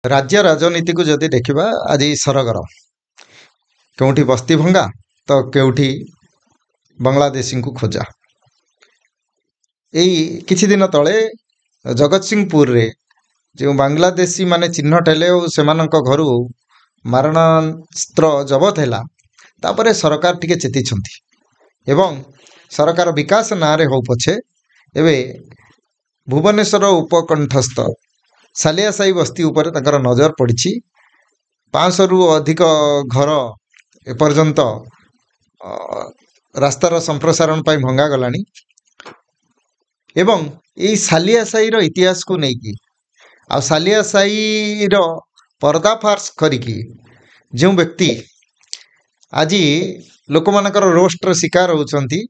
राज्य राजनीति को जदि देखा आज सरगरम केउठी बस्ती भंगा तो केउठी बांग्लादेशी को खोजा। यही किछि दिन तले जगत सिंहपुर रे जो बांग्लादेशी माने चिन्हट हेले से घर मारणास्त्र जबत है तापरे सरकार टिके चेती एवं सरकार विकास ना रे हो पछे एवं भुवनेश्वर उपकंठस्थ सालियासाई बस्ती उपर ताकर नजर पड़ी। 500 रु अधिक घर एपर्यंत रास्तार संप्रसारण पाई भंगा गलानी एवं यही सालियासाई रो इतिहास को लेकिन आ सालियासाई रो पर्दाफाश करिकी जो व्यक्ति आज लोक मानकर रोस्टर शिकार होउछंती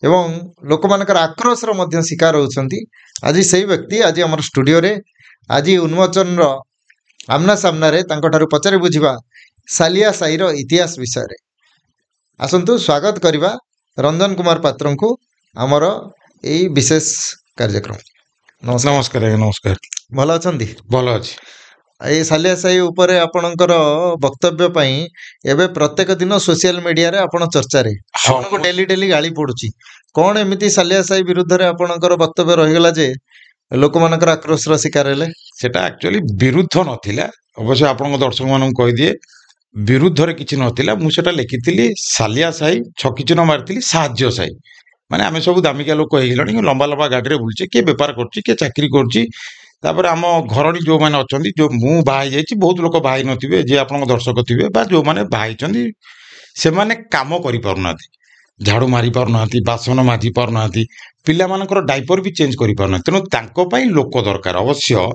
एवं लोक मानकर आक्रोशर मध्य शिकार होउछंती। आज से व्यक्ति आज आम स्टूडियो रे आज उन्मोचन रो आमना सामना रे तांको ठारू पचारे बुझिबा सालियासाई रो इतिहास विषय रे आसंतु स्वागत करिबा रंजन कुमार पात्र को आमर यही विशेष कार्यक्रम। नमस्कार नमस्कार भल अछंती? भल अछि। ये सालियासाई उपरे आपणकर वक्तव्य पई एबे प्रत्येक दिन सोशल मीडिया रे आपण चर्चा रे आपनको डेली डेली गाली पडुची कोन एमिति सालियासाई विरुद्ध रे आपणकर वक्तव्य रहिगला जे लोक मानकर आक्रोश रो शिकार हेले? सेटा एक्चुअली विरुद्ध नथिला, अवश्य आपनको दर्शक मानन कहि दिए विरुद्ध रे किछि नथिला। मु सेटा लिखिथिली सालियासाई छकिचिन मारथिली साहाଯ୍य साई माने आमे सब दामिका लोक हे गेलनी लंबा लंबा गाडी रे बुलचे के व्यापार करची के चाकरी करची तापर आम घरणी जो माने अछंती जो मु बाहाई जाईची बहुत लोक बाहाई नथिबे जे आपनको दर्शक थिबे बा जो माने बाहाई चंदी से माने काम करि पारुनाथि झाड़ू मारी पारुनाथि बासन माजी पारुनाथि पिला मानकर डाइपर भी चेंज करि पारुनाथि तेनु तांको पई लोक दरकार। अवश्य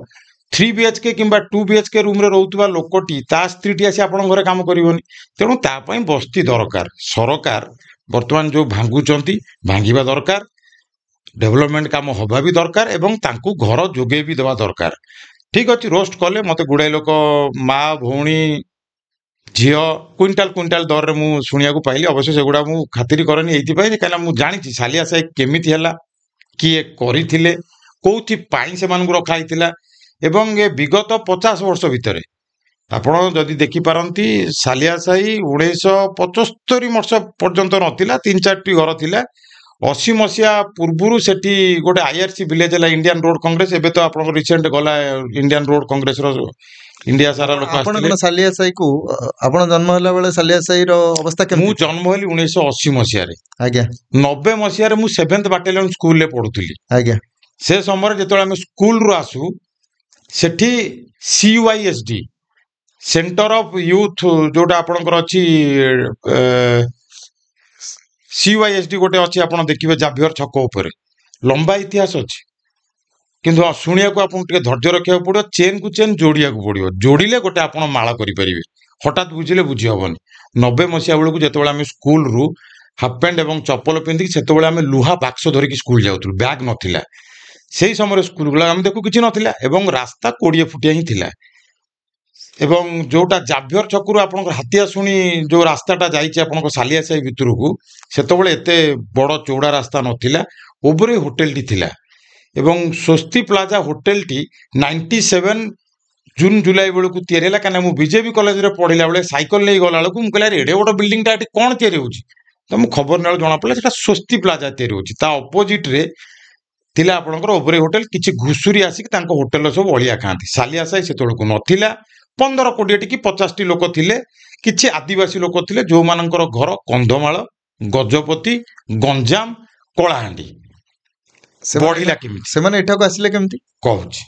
3 BHK किंबा 2 BHK रूम रे रहउतबा लोकटी ता स्त्रीटी आसी आपन घरे काम करिवनी तेनु ता पई बस्ती दरकार। सरकार वर्तमान जो भांगुचंती भांगिबा दरकार, डेवलपमेंट काम होबा भी दरकार एवं तांकु घर जोगे भी देवा दरकार। ठीक अछि रोस्ट कले मते गुडाई लोक माँ भौणी झियो क्विंटाल क्विंटाल दर रे मु सुनिया को पाइली। अवश्य सेगुडा मु खातिरी करनी एथि पई काला मु जानिछि सालियासाई केमिति हला किए करिथिले कोउथि पाई से मानकु रखा हितिला एवं ए विगत 50 वर्ष भितरे आपण जदि देखि पारंती सालियासाई 1975 वर्ष पर्यंत नथिला 3-4 घर थिला। 80 मसिया पूर्वरु सेठी गोटे IRC विलेज हला इंडियन रोड कांग्रेस एबे तो आपण रिसेंट गला इंडियन रोड कांग्रेस रो इंडिया सारा लोक आपण सालियासाई को आपण जन्म हला बेले सालियासाई रो अवस्था के? मु जन्म हली 1980 मसिया रे आज्ञा 90 मसिया रे मु 7th बाटालियन स्कूल ले पढुथली आज्ञा। से समय जेतोळे हम स्कूल रु आसु सेठी CYSD सेंटर ऑफ यूथ जोटा आपणकर अछि CYSD गोटे अच्छी आप देखिए जाभियर छक उपर लंबा इतिहास अच्छी किंतु शुणिया को आपन टिके धैर्य रखा पड़ो चेन को चेन जोड़िया पड़ो जोड़िले गोटे आप माला करें हठात बुझिले बुझी हेनी। 90 मसीहा बेलू जो आम स्कूल रु हाफ पैंट और चप्पल पिंधिक से लुहा बाक्स धरिकी स्कूल जाऊँ बैग नाला से ही समय स्कूल गुला आम देखू कि नाला और रास्ता 20 फुटिया ही थिला एवं जोटा जाभियर छकु आप हाथिया शुणी जो रास्ताटा जाइए सालियासाई भितर को से एते बड़ चौड़ा रास्ता नथिला ओबरे होटेल टी थिला एवं स्वस्ति प्लाजा होटेल टी 97 जून जुलाई बेलू तैयारी है कहीं बीजेपी कॉलेज रे पढ़ला बेले साइकिल नहीं गला बेलू मुझे एडे गोटे बिल्डिंग टा कौन तैयारी होची तो मुझे खबर ना जना पड़ा सेटा स्वस्ति प्लाजा तैयारी होची ता अपोजिट रे थिला आपनकर ओबरे होटेल किछि घुसुरी आसिक तांको होटेल सब अलिया खाती। सालियासाई सेतोळकु नथिला 15-20 कि 50 लोक थिले किछि आदिवासी लोक थिले जो मानकर घर कंधमाल गजपति गंजाम कलाहांडी बढ़िला केमिति से माने एठा को आसिले केमिति कहूछि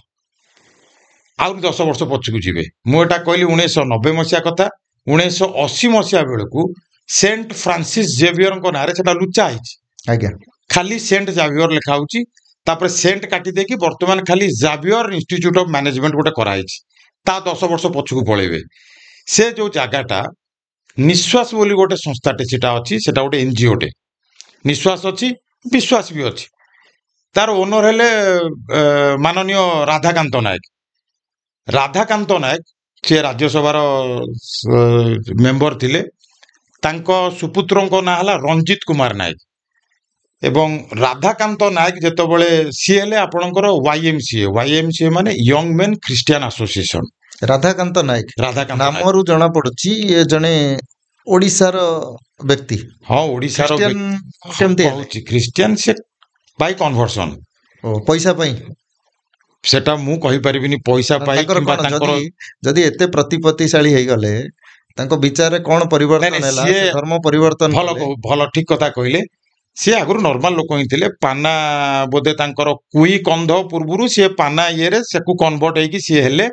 आउर 10 वर्ष पछकु जिवे मु एटा कहली 1990 मसिया कथा। 1980 मसिया बेलकु सेंट फ्रांसिस जेवियर को नारे सेटा लुचा आइछि आज्ञा खाली सेंट जावियर लिखा होछि तापर सेंट काटी देकी वर्तमान खाली जावियर इंस्टीट्यूट ऑफ मैनेजमेंट गोटे कराइछि ता 10 वर्ष पछकु पळेबे से जो जगाटा निश्वास बोली गोटे संस्थाटे सेटा अछि सेटा गोटे एनजीओ टे निश्वास अछि विश्वास भी अछि तार ओनर हेले माननीय राधाकांत नायक से राज्यसभा मेंबर थिले तांको सुपुत्रंको ना हला रंजित कुमार नायक एवं राधाकांत नायक जेतबळे सी हेले आपणकर YMCA माने young men Christian association Radhakanta Nayak Radhakanta Nayak. ନାମରୁ ଜଣା ପଡୁଛି ଏ ଜଣେ ଓଡିଶାର ବ୍ୟକ୍ତି। ହଁ ଓଡିଶାର ଖ୍ରୀଷ୍ଟିଆନ କେମିତି ହେଲେ? କହୁଛି ଖ୍ରୀଷ୍ଟିଆନ ସେ ବାଇ କନଭର୍ସନ। ଓ ପଇସା ପାଇଁ? ସେଟା ମୁଁ କହିପାରିବିନି ପଇସା ପାଇ ତାଙ୍କର କିମ୍ବା କଣ ତାଙ୍କର ଯଦି ଏତେ ପ୍ରତିପତ୍ତିଶାଳୀ ହେଇଗଲେ ତାଙ୍କ ବିଚାରରେ କଣ ପରିବର୍ତ୍ତନ ନାଇଁ, ହେଲା? ସିଏ ସେ ଧର୍ମ ପରିବର୍ତ୍ତନ ଭଲ କଲେ? ଭଲ ଠିକ କଥା କହିଲେ। ସିଏ ଆଗରୁ ନର୍ମାଲ ଲୋକ ହିଁ ଥିଲେ। ପାନା ବୋଧେ ତାଙ୍କର କୁଇ କନ୍ଧ ପୂର୍ବରୁ ସିଏ ପାନା ଇଏରେ ସେକୁ କନଭର୍ଟ ହେଇକି ସିଏ ହେଲେ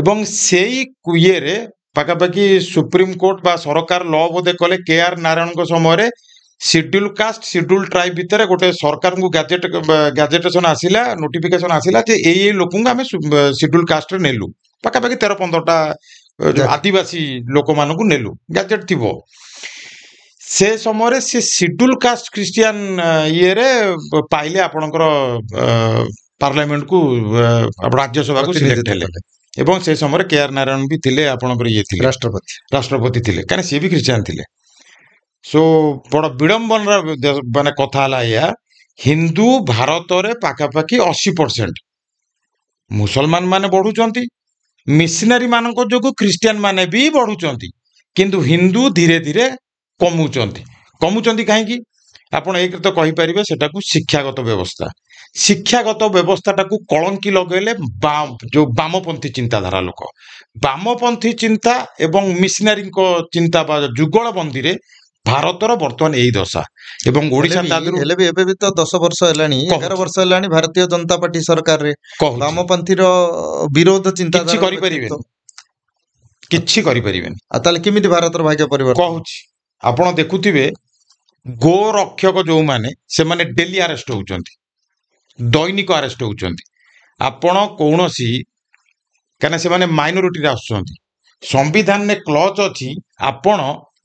ଏବଂ ସେଇ ଇଏରେ ପାଖାପାଖି ସୁପ୍ରିମକୋର୍ଟ ବା ସରକାର ଲ ବୋଧେ କଲେ KR ନାରାୟଣଙ୍କ ସମୟରେ ସିଡ୍ୟୁଲ କାଷ୍ଟ ସିଡ୍ୟୁଲ ଟ୍ରାଇବ ଭିତରେ ଗୋଟେ ସରକାରଙ୍କୁ ଗ୍ୟାଜେଟେସନ ଆସିଲା, ନୋଟିଫିକେସନ ଆସିଲା ଯେ ଏଇ ଲୋକଙ୍କୁ ଆମେ ସିଡ୍ୟୁଲ କାଷ୍ଟରେ ନେଲୁ। ପାଖାପାଖି 13-15ଟା ଆଦିବାସୀ ଲୋକମାନଙ୍କୁ ନେଲୁ, ଗ୍ୟାଜେଟ ଥିବ। ସେ ସମୟରେ ସେ ସିଡ୍ୟୁଲ କାଷ୍ଟ ଖ୍ରୀଷ୍ଟିଆନ ଇଏରେ ପାଇଲେ ଆପଣଙ୍କର ପାର୍ଲାମେଣ୍ଟକୁ ରାଜ୍ୟସଭାକୁ ସିଲେକ୍ଟ ହେଲେ ଏବଂ ସେ ସମୟରେ KR ନାରାୟଣ ବି ଥିଲେ ଆପଣଙ୍କର ଇଏ ଥିଲେ ରାଷ୍ଟ୍ରପତି ଥିଲେ, କାରଣ ସିଏ ବି ଖ୍ରୀଷ୍ଟିଆନ ଥିଲେ। ସୋ ବଡ ବିଡମ୍ବନାର ମାନେ କଥା ହେଲା ଏଇଆ, ହିନ୍ଦୁ ଭାରତରେ ପାଖାପାଖି 80%, ମୁସଲମାନ ମାନେ ବଢୁଛନ୍ତି, ମିଶନାରୀ ମାନଙ୍କ ଯୋଗୁଁ ଖ୍ରୀଷ୍ଟିଆନ ମାନେ ବି ବଢୁଛନ୍ତି, କିନ୍ତୁ ହିନ୍ଦୁ ଧୀରେ ଧୀରେ କମୁଛନ୍ତି କାହିଁକି? ଆପଣ ଏକରେ ତ କହିପାରିବେ ସେଟାକୁ ଶିକ୍ଷାଗତ ବ୍ୟବସ୍ଥା। ଶିକ୍ଷାଗତ ବ୍ୟବସ୍ଥାଟାକୁ କଳଙ୍କି ଲଗେଇଲେ ଯୋଉ ବାମପନ୍ଥୀ ଚିନ୍ତାଧାରା ଲୋକ, ବାମପନ୍ଥୀ ଚିନ୍ତା ଏବଂ ମିଶନାରୀଙ୍କ ଚିନ୍ତା ବା ଯୁଗଳବନ୍ଦୀରେ ଭାରତର ବର୍ତ୍ତମାନ ଏଇ ଦଶା। ଏବଂ ଓଡିଶା ହେଲେ ବି ଏବେ ବି ତ 10 ବର୍ଷ ହେଲାଣି, 11 ବର୍ଷ ହେଲାଣି ଭାରତୀୟ ଜନତା ପାର୍ଟି ସରକାରରେ ବାମପନ୍ଥୀର ବିରୋଧ ଚିନ୍ତାଧାରା କିଛି କରିପାରିବେନି। ଆଉ ତାହେଲେ କେମିତି ଭାରତର ଭାଗ୍ୟ ପରିବର୍ତ୍ତନ? କହୁଛି, ଆପଣ ଦେଖୁଥିବେ ଗୋ ରକ୍ଷକ ଯୋଉମାନେ ସେମାନେ ଡେଲି ଆରେଷ୍ଟ ହଉଛନ୍ତି, ଦୈନିକ ଆରେଷ୍ଟ ହଉଛନ୍ତି। ଆପଣ କୌଣସି, କାହିଁକିନା ସେମାନେ ମାଇନୋରିଟିରେ ଆସୁଛନ୍ତି, ସମ୍ବିଧାନରେ କ୍ଲଜ ଅଛି ଆପଣ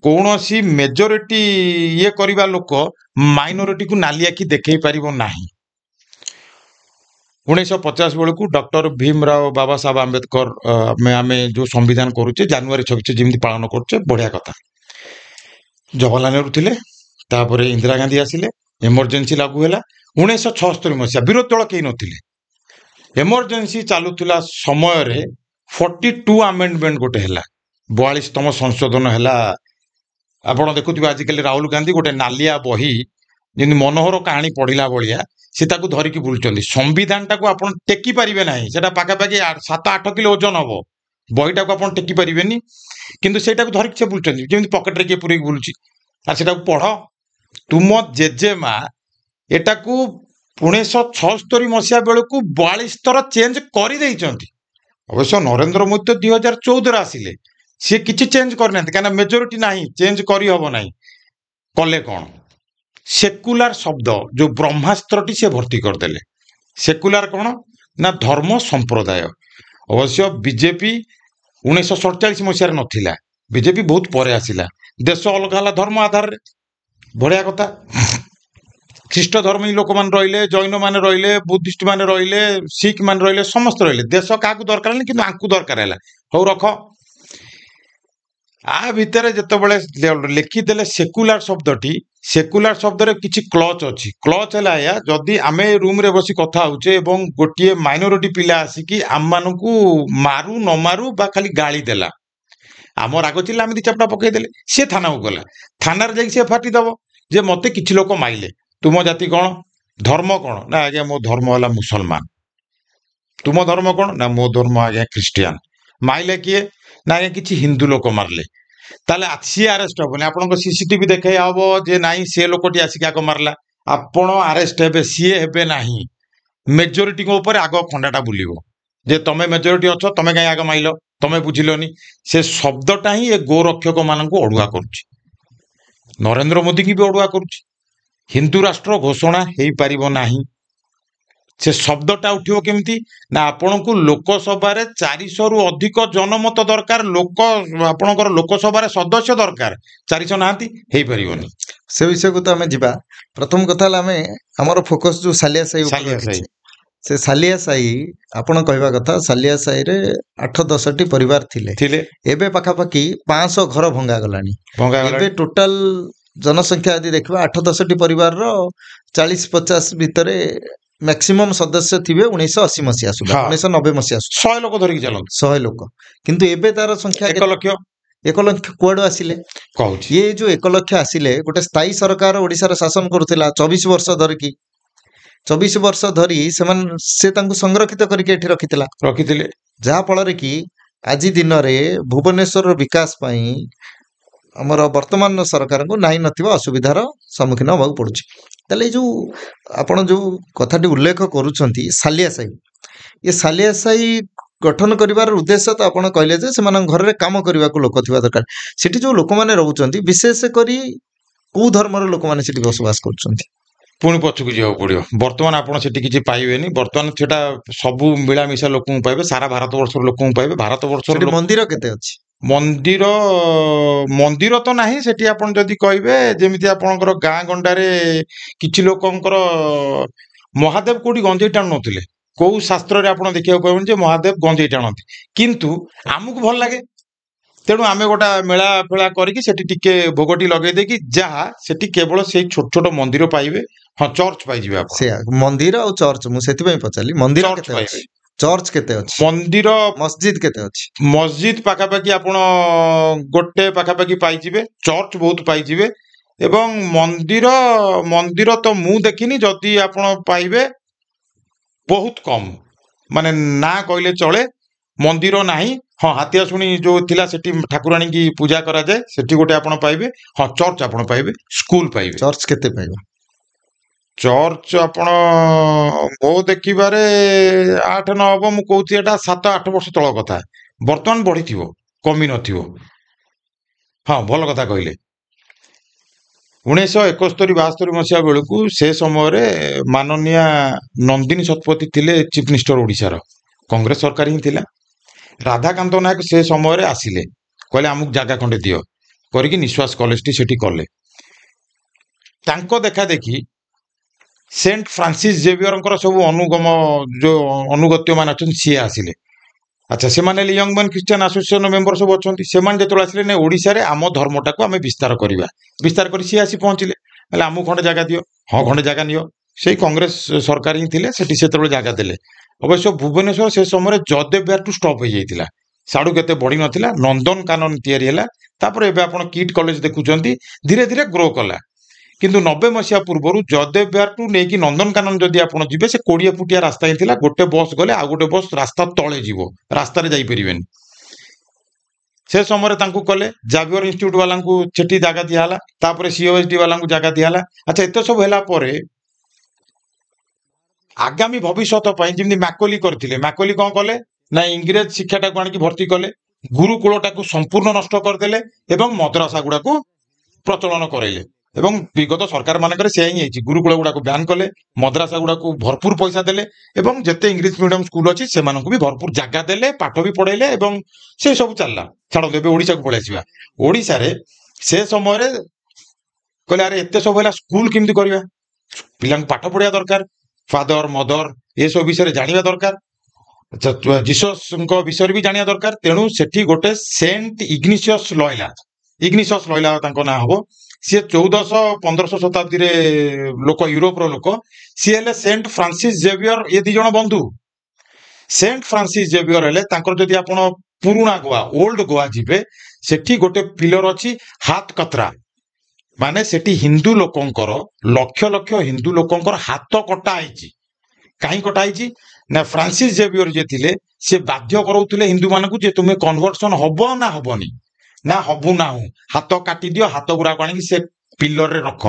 କୌଣସି ମେଜରିଟି ଇଏ କରିବା ଲୋକ ମାଇନୋରିଟିକୁ ନାଲି ଆଖି ଦେଖେଇ ପାରିବ ନାହିଁ। 1950 ବେଳକୁ ଡକ୍ଟର ଭୀମରାଓ ବାବା ସାହେବ ଆମ୍ବେଦକର ଆମେ ଯୋଉ ସମ୍ବିଧାନ କରୁଛେ ଜାନୁଆରୀ 26 ଯେମିତି ପାଳନ କରୁଛେ, ବଢିଆ କଥା। ଜବାହରଲାଲ ନେହେରୁ ଥିଲେ, ତାପରେ ଇନ୍ଦିରା ଗାନ୍ଧୀ ଆସିଲେ, ଏମର୍ଜେନ୍ସି ଲାଗୁ ହେଲା। 1976 ମସିହା ବିରୋଧୀ ଦଳ କେହି ନଥିଲେ, ଏମର୍ଜେନ୍ସି ଚାଲୁଥିଲା ସମୟରେ 42 ଆମେଣ୍ଡମେଣ୍ଟ ଗୋଟେ ହେଲା, 42ତମ ସଂଶୋଧନ ହେଲା। ଆପଣ ଦେଖୁଥିବେ ଆଜିକାଲି ରାହୁଲ ଗାନ୍ଧୀ ଗୋଟେ ନାଲିଆ ବହି ଯେମିତି ମନୋହର କାହାଣୀ ପଢିଲା ଭଳିଆ ସେ ତାକୁ ଧରିକି ବୁଲୁଛନ୍ତି। ସମ୍ବିଧାନଟାକୁ ଆପଣ ଟେକି ପାରିବେ ନାହିଁ, ସେଟା ପାଖାପାଖି 7-8 କିଲୋ ଓଜନ ହବ, ବହିଟାକୁ ଆପଣ ଟେକି ପାରିବେନି, କିନ୍ତୁ ସେଇଟାକୁ ଧରିକି ସେ ବୁଲୁଛନ୍ତି ଯେମିତି ପକେଟରେ କିଏ ପୁରେଇକି ବୁଲୁଛି। ଆଉ ସେଟାକୁ ପଢ, ତୁମ ଜେଜେମା ଏଟାକୁ 1976 ମସିହା ବେଳକୁ 42 ଥର ଚେଞ୍ଜ କରିଦେଇଛନ୍ତି। ଅବଶ୍ୟ ନରେନ୍ଦ୍ର ମୋଦି ତ 2014ରେ ଆସିଲେ, ସିଏ କିଛି ଚେଞ୍ଜ କରିନାହାନ୍ତି, କାହିଁକିନା ମେଜରିଟି ନାହିଁ, ଚେଞ୍ଜ କରିହବ ନାହିଁ। କଲେ କଣ? ସେକୁଲାର ଶବ୍ଦ ଯୋଉ ବ୍ରହ୍ମାସ୍ତ୍ରଟି ସେ ଭର୍ତ୍ତି କରିଦେଲେ। ସେକୁଲାର କଣ ନା ଧର୍ମ ସମ୍ପ୍ରଦାୟ। ଅବଶ୍ୟ ବିଜେପି 1947 ମସିହାରେ ନଥିଲା, ବିଜେପି ବହୁତ ପରେ ଆସିଲା। ଦେଶ ଅଲଗା ହେଲା ଧର୍ମ ଆଧାରରେ, ବଢିଆ କଥା। ଖ୍ରୀଷ୍ଟ ଧର୍ମୀ ଲୋକମାନେ ରହିଲେ, ଜୈନ ମାନେ ରହିଲେ, ବୁଦ୍ଧିଷ୍ଟ ମାନେ ରହିଲେ, ଶିଖ ମାନେ ରହିଲେ, ସମସ୍ତେ ରହିଲେ। ଦେଶ କାହାକୁ ଦରକାର ହେଲାନି, କିନ୍ତୁ ଆଙ୍କୁ ଦରକାର ହେଲା। ହଉ ରଖ। ଆ ଭିତରେ ଯେତେବେଳେ ଲେଖିଦେଲେ ସେକୁଲାର ଶବ୍ଦଟି, ସେକୁଲାର ଶବ୍ଦରେ କିଛି କ୍ଲଚ ଅଛି। କ୍ଲଚ ହେଲା ଏୟା, ଯଦି ଆମେ ରୁମରେ ବସି କଥା ହଉଛେ ଏବଂ ଗୋଟିଏ ମାଇନୋରିଟି ପିଲା ଆସିକି ଆମମାନଙ୍କୁ ମାରୁ ନ ମାରୁ ବା ଖାଲି ଗାଳି ଦେଲା, ଆମ ରାଗ ଥିଲା ଆମେ 2 ଚାପଟା ପକେଇଦେଲେ, ସିଏ ଥାନାକୁ ଗଲା, ଥାନାରେ ଯାଇକି ସେ ଫାଟି ଦବ ଯେ ମତେ କିଛି ଲୋକ ମାଇଲେ, ତୁମ ଜାତି କଣ, ଧର୍ମ କଣ, ନା ଆଜ୍ଞା ମୋ ଧର୍ମ ହେଲା ମୁସଲମାନ। ତୁମ ଧର୍ମ କଣ, ନା ମୋ ଧର୍ମ ଆଜ୍ଞା ଖ୍ରୀଷ୍ଟିଆନ। ମାଇଲେ କିଏ, ନା ଆଜ୍ଞା କିଛି ହିନ୍ଦୁ ଲୋକ ମାରିଲେ। ତାହେଲେ ସିଏ ଆରେଷ୍ଟ ହବନି, ଆପଣଙ୍କ CCTV ଦେଖେଇ ହବ ଯେ ନାଇଁ ସେ ଲୋକଟି ଆସିକି ଆଗ ମାରିଲା, ଆପଣ ଆରେଷ୍ଟ ହେବେ, ସିଏ ହେବେ ନାହିଁ। ମେଜରିଟିଙ୍କ ଉପରେ ଆଗ ଖଣ୍ଡାଟା ବୁଲିବ ଯେ ତମେ ମେଜରିଟି ଅଛ, ତମେ କାହିଁ ଆଗ ମାଇଲ, ତମେ ବୁଝିଲନି। ସେ ଶବ୍ଦଟା ହିଁ ଏ ଗୋରକ୍ଷକ ମାନଙ୍କୁ ଅଡୁଆ କରୁଛି, ନରେନ୍ଦ୍ର ମୋଦିକି ବି ଅଡୁଆ କରୁଛି। ହିନ୍ଦୁ ରାଷ୍ଟ୍ର ଘୋଷଣା ହେଇପାରିବ ନାହିଁ। ସେ ଶବ୍ଦଟା ଉଠିବ କେମିତି, ନା ଆପଣଙ୍କୁ ଲୋକସଭାରେ 400ରୁ ଅଧିକ ଜନମତ ଦରକାର, ଆପଣଙ୍କର ଲୋକସଭାରେ ସଦସ୍ୟ ଦରକାର, 400 ନାହାନ୍ତି, ହେଇପାରିବନି। ସେ ବିଷୟକୁ ତ ଆମେ ଯିବା। ପ୍ରଥମ କଥା ହେଲା, ଆମେ ଆମର ଫୋକସ ଯୋଉ ସାଲିଆ ସାହି ଉପରେ ଅଛି, ସେ ସାଲିଆ ସାହି ଆପଣ କହିବା କଥା, ସାଲିଆ ସାହିରେ 8-10ଟି ପରିବାର ଥିଲେ। ଏବେ ପାଖାପାଖି 500 ଘର ଭଙ୍ଗାଗଲାଣି। ଏବେ ଟୋଟାଲ ଜନସଂଖ୍ୟା ଯଦି ଦେଖିବା 8-10ଟି ପରିବାରର 40-50 ଭିତରେ ମ୍ୟାକ୍ସିମମ୍ ସଦସ୍ୟ ଥିବେ 1980 ମସିହା ସୁଦ୍ଧା, ହଁ। 1990 ମସିହା ସୁଦ୍ଧା 100 ଲୋକ ଧରିକି ଚାଲନ୍ତୁ, 100 ଲୋକ। କିନ୍ତୁ ଏବେ ତାର ସଂଖ୍ୟା 1 ଲକ୍ଷ 1 ଲକ୍ଷ କୁଆଡୁ ଆସିଲେ? କହୁଛି। ଇଏ ଯୋଉ 1 ଲକ୍ଷ ଆସିଲେ, ଗୋଟେ ସ୍ଥାୟୀ ସରକାର ଓଡିଶାର ଶାସନ କରୁଥିଲା 24 ବର୍ଷ ଧରିକି। 24 ବର୍ଷ ଧରି ସେ ତାଙ୍କୁ ସଂରକ୍ଷିତ କରିକି ଏଠି ରଖିଥିଲେ। ଯାହା ଫଳରେ କି ଆଜି ଦିନରେ ଭୁବନେଶ୍ୱରର ବିକାଶ ପାଇଁ ଆମର ବର୍ତ୍ତମାନ ସରକାରଙ୍କୁ ନାହିଁ ନଥିବା ଅସୁବିଧାର ସମ୍ମୁଖୀନ ହେବାକୁ ପଡୁଛି। ତାହେଲେ ଏଇ ଯୋଉ ଆପଣ ଯୋଉ କଥାଟି ଉଲ୍ଲେଖ କରୁଛନ୍ତି ସାଲିଆ ସାହି, ଏ ସାଲିଆ ସାହି ଗଠନ କରିବାର ଉଦ୍ଦେଶ୍ୟ ତ ଆପଣ କହିଲେ ଯେ ସେମାନଙ୍କ ଘରରେ କାମ କରିବାକୁ ଲୋକ ଥିବା ଦରକାର। ସେଠି ଯୋଉ ଲୋକମାନେ ରହୁଛନ୍ତି, ବିଶେଷ କରି କୋଉ ଧର୍ମର ଲୋକମାନେ ସେଠି ବସବାସ କରୁଛନ୍ତି? ପୁଣି ପଛକୁ ଯିବାକୁ ପଡିବ। ବର୍ତ୍ତମାନ ଆପଣ ସେଠି କିଛି ପାଇବେନି। ବର୍ତ୍ତମାନ ସେଟା ସବୁ ମିଳାମିଶା ଲୋକଙ୍କୁ ପାଇବେ, ସାରା ଭାରତ ବର୍ଷର ଲୋକଙ୍କୁ ପାଇବେ। ଭାରତ ବର୍ଷର ସେଠି ମନ୍ଦିର କେତେ ଅଛି? ମନ୍ଦିର ତ ନାହିଁ ସେଠି। ଆପଣ ଯଦି କହିବେ ଯେମିତି ଆପଣଙ୍କର ଗାଁ ଗଣ୍ଡାରେ କିଛି ଲୋକଙ୍କର ମହାଦେବ କୋଉଠି ଗଞ୍ଜେଇ ଟାଣୁ ନଥିଲେ, କୋଉ ଶାସ୍ତ୍ରରେ ଆପଣ ଦେଖିବାକୁ ପାଇବେନି ଯେ ମହାଦେବ ଗଞ୍ଜେଇ ଟାଣନ୍ତି। କିନ୍ତୁ ଆମକୁ ଭଲ ଲାଗେ, ତେଣୁ ଆମେ ଗୋଟେ ମେଳା ଫେଳା କରିକି ସେଠି ଟିକେ ଭୋଗଟି ଲଗେଇ ଦେଇକି ଯାହା ସେଠି କେବଳ ସେଇ ଛୋଟ ଛୋଟ ମନ୍ଦିର ପାଇବେ। ହଁ, ଚର୍ଚ୍ଚ ପାଇଯିବେ ଆପଣ। ସେୟା ମନ୍ଦିର ଆଉ ଚର୍ଚ୍ଚ, ମୁଁ ସେଥିପାଇଁ ପଚାରିଲି ମନ୍ଦିର ଚର୍ଚ୍ଚ କେତେ ପାଇବେ। ଅଛି, ଚର୍ଚ୍ଚ କେତେ ଅଛି, ମନ୍ଦିର ମସଜିଦ କେତେ ଅଛି? ମସଜିଦ ପାଖାପାଖି ଆପଣ ଗୋଟେ ପାଖାପାଖି ପାଇଯିବେ, ଚର୍ଚ୍ଚ ବହୁତ ପାଇଯିବେ। ଏବଂ ମନ୍ଦିର ତ ମୁଁ ଦେଖିନି, ଯଦି ଆପଣ ପାଇବେ ବହୁତ କମ, ମାନେ ନା କହିଲେ ଚଳେ। ମନ୍ଦିର ନାହିଁ। ହଁ, ହାତିଆଶୁଣୀ ଯୋଉ ଥିଲା ସେଠି ଠାକୁରାଣୀ କି ପୂଜା କରାଯାଏ, ସେଠି ଗୋଟେ ଆପଣ ପାଇବେ। ହଁ, ଚର୍ଚ୍ଚ ଆପଣ ପାଇବେ, ସ୍କୁଲ ପାଇବେ। ଚର୍ଚ୍ଚ କେତେ ପାଇବ? ଚର୍ଚ୍ଚ ଆପଣ ମୋ ଦେଖିବାରେ 8-9 ହବ। ମୁଁ କହୁଛି ଏଟା 7-8 ବର୍ଷ ତଳ କଥା। ବର୍ତ୍ତମାନ ବଢିଥିବ, କମି ନଥିବ। ହଁ, ଭଲ କଥା କହିଲେ। 1971-72 ମସିହା ବେଳକୁ ସେ ସମୟରେ ମାନନୀୟା ନନ୍ଦିନୀ ଶତପଥୀ ଥିଲେ ଚିଫ ମିନିଷ୍ଟର ଓଡିଶାର। କଂଗ୍ରେସ ସରକାର ହିଁ ଥିଲା। ରାଧାକାନ୍ତ ନାୟକ ସେ ସମୟରେ ଆସିଲେ, କହିଲେ ଆମକୁ ଜାଗା ଖଣ୍ଡେ ଦିଅ, କରିକି ନିଶ୍ୱାସ କଲେଜଟି ସେଠି କଲେ। ତାଙ୍କ ଦେଖା ଦେଖି ସେଣ୍ଟ ଫ୍ରାନ୍ସିସ୍ ଜେଭିୟରଙ୍କର ସବୁ ଅନୁଗତ୍ୟ ମାନେ ଅଛନ୍ତି, ସିଏ ଆସିଲେ। ଆଚ୍ଛା, ସେମାନେ ହେଲେ young man Christian association member ସବୁ ଅଛନ୍ତି। ସେମାନେ ଯେତେବେଳେ ଆସିଲେ, ନାଇଁ ଓଡିଶାରେ ଆମ ଧର୍ମଟାକୁ ଆମେ ବିସ୍ତାର କରିବା, ବିସ୍ତାର କରି ସିଏ ଆସି ପହଞ୍ଚିଲେ। ହେଲେ ଆମକୁ ଖଣ୍ଡେ ଜାଗା ଦିଅ। ହଁ, ଖଣ୍ଡେ ଜାଗା ନିଅ। ସେଇ କଂଗ୍ରେସ ସରକାର ହିଁ ଥିଲେ, ସେଠି ସେତେବେଳେ ଜାଗା ଦେଲେ। ଅବଶ୍ୟ ଭୁବନେଶ୍ୱର ସେ ସମୟରେ ଜୟଦେବ ବିହାରଠୁ ଷ୍ଟପ୍ ହେଇଯାଇଥିଲା, ସାଡୁ କେତେ ବଢି ନଥିଲା। ନନ୍ଦନକାନନ ତିଆରି ହେଲା। ତାପରେ ଏବେ ଆପଣ କିଟ୍ କଲେଜ ଦେଖୁଛନ୍ତି, ଧୀରେ ଧୀରେ ଗ୍ରୋ କଲା। କିନ୍ତୁ 90 ମସିହା ପୂର୍ବରୁ ଜୟଦେବ ବିହାରଠୁ ନେଇକି ନନ୍ଦନକାନନ ଯଦି ଆପଣ ଯିବେ, ସେ 20 ଫୁଟିଆ ରାସ୍ତା ହିଁ ଥିଲା। ଗୋଟେ ବସ୍ ଗଲେ ଆଉ ଗୋଟେ ବସ୍ ରାସ୍ତା ତଳେ ଯିବ, ରାସ୍ତାରେ ଯାଇପାରିବେନି। ସେ ସମୟରେ ତାଙ୍କୁ କଲେ, ଜାଭିୟର ଇନଷ୍ଟିଚ୍ୟୁଟ ବାଲାଙ୍କୁ ସେଠି ଜାଗା ଦିଆହେଲା, ତାପରେ ସିଓଏସଡି ବାଲାଙ୍କୁ ଜାଗା ଦିଆହେଲା। ଆଚ୍ଛା, ଏତେ ସବୁ ହେଲା ପରେ ଆଗାମୀ ଭବିଷ୍ୟତ ପାଇଁ ଯେମିତି ମାକୋଲି କରିଥିଲେ, ମାକୋଲି କଣ କଲେ ନା ଇଂରେଜ ଶିକ୍ଷାଟାକୁ ଆଣିକି ଭର୍ତ୍ତି କଲେ, ଗୁରୁକୁଳଟାକୁ ସମ୍ପୂର୍ଣ୍ଣ ନଷ୍ଟ କରିଦେଲେ ଏବଂ ମଦ୍ରାସା ଗୁଡାକୁ ପ୍ରଚଳନ କରାଇଲେ। ଏବଂ ବିଗତ ସରକାର ମାନଙ୍କରେ ସେୟା ହିଁ ହେଇଛି। ଗୁରୁକୁଳ ଗୁଡାକୁ ବ୍ୟାନ୍ କଲେ, ମଦ୍ରାସା ଗୁଡାକୁ ଭରପୁର ପଇସା ଦେଲେ ଏବଂ ଯେତେ ଇଂଲିଶ ମିଡିୟମ ସ୍କୁଲ ଅଛି ସେମାନଙ୍କୁ ବି ଭରପୁର ଜାଗା ଦେଲେ, ପାଠ ବି ପଢେଇଲେ ଏବଂ ସେ ସବୁ ଚାଲିଲା। ଛାଡ଼ନ୍ତୁ, ଏବେ ଓଡିଶାକୁ ପଳେଇ ଆସିବା। ଓଡିଶାରେ ସେ ସମୟରେ କହିଲେ, ଆରେ ଏତେ ସବୁ ହେଲା, ସ୍କୁଲ କେମିତି କରିବା? ପିଲାଙ୍କୁ ପାଠ ପଢିବା ଦରକାର, ଫାଦର ମଦର ଏସବୁ ବିଷୟରେ ଜାଣିବା ଦରକାର, ଜିସସଙ୍କ ବିଷୟରେ ବି ଜାଣିବା ଦରକାର। ତେଣୁ ସେଠି ଗୋଟେ ସେଣ୍ଟ ଇଗ୍ନିସିୟସ୍ ଲୟଲା ତାଙ୍କ ନାଁ ହବ। ସିଏ 1400-1500 ଶତାବ୍ଦୀରେ ଲୋକ, ୟୁରୋପର ଲୋକ। ସିଏ ହେଲେ ସେଣ୍ଟ ଫ୍ରାନ୍ସିସ୍ ଜେଭିୟର। ଏ 2 ଜଣ ବନ୍ଧୁ। ସେଣ୍ଟ ଫ୍ରାନ୍ସିସ୍ ଜେଭିୟର ହେଲେ, ତାଙ୍କର ଯଦି ଆପଣ ପୁରୁଣା ଗୋଆ, ଓଲ୍ଡ ଗୋଆ ଯିବେ, ସେଠି ଗୋଟେ ପିଲର ଅଛି ହାତ କତରା, ମାନେ ସେଠି ହିନ୍ଦୁ ଲୋକଙ୍କର, ଲକ୍ଷ ଲକ୍ଷ ହିନ୍ଦୁ ଲୋକଙ୍କର ହାତ କଟା ହେଇଛି। କାହିଁ କଟା ହେଇଛି ନା ଫ୍ରାନ୍ସିସ୍ ଜେଭିୟର ଯିଏ ଥିଲେ, ସେ ବାଧ୍ୟ କରଉଥିଲେ ହିନ୍ଦୁମାନଙ୍କୁ ଯେ ତୁମେ କନଭର୍ସନ ହବ ନା ହବନି, ନା ହବୁ ନାହୁଁ, ହାତ କାଟିଦିଅ, ହାତ ଗୁଡାକ ଆଣିକି ସେ ପିଲରରେ ରଖ।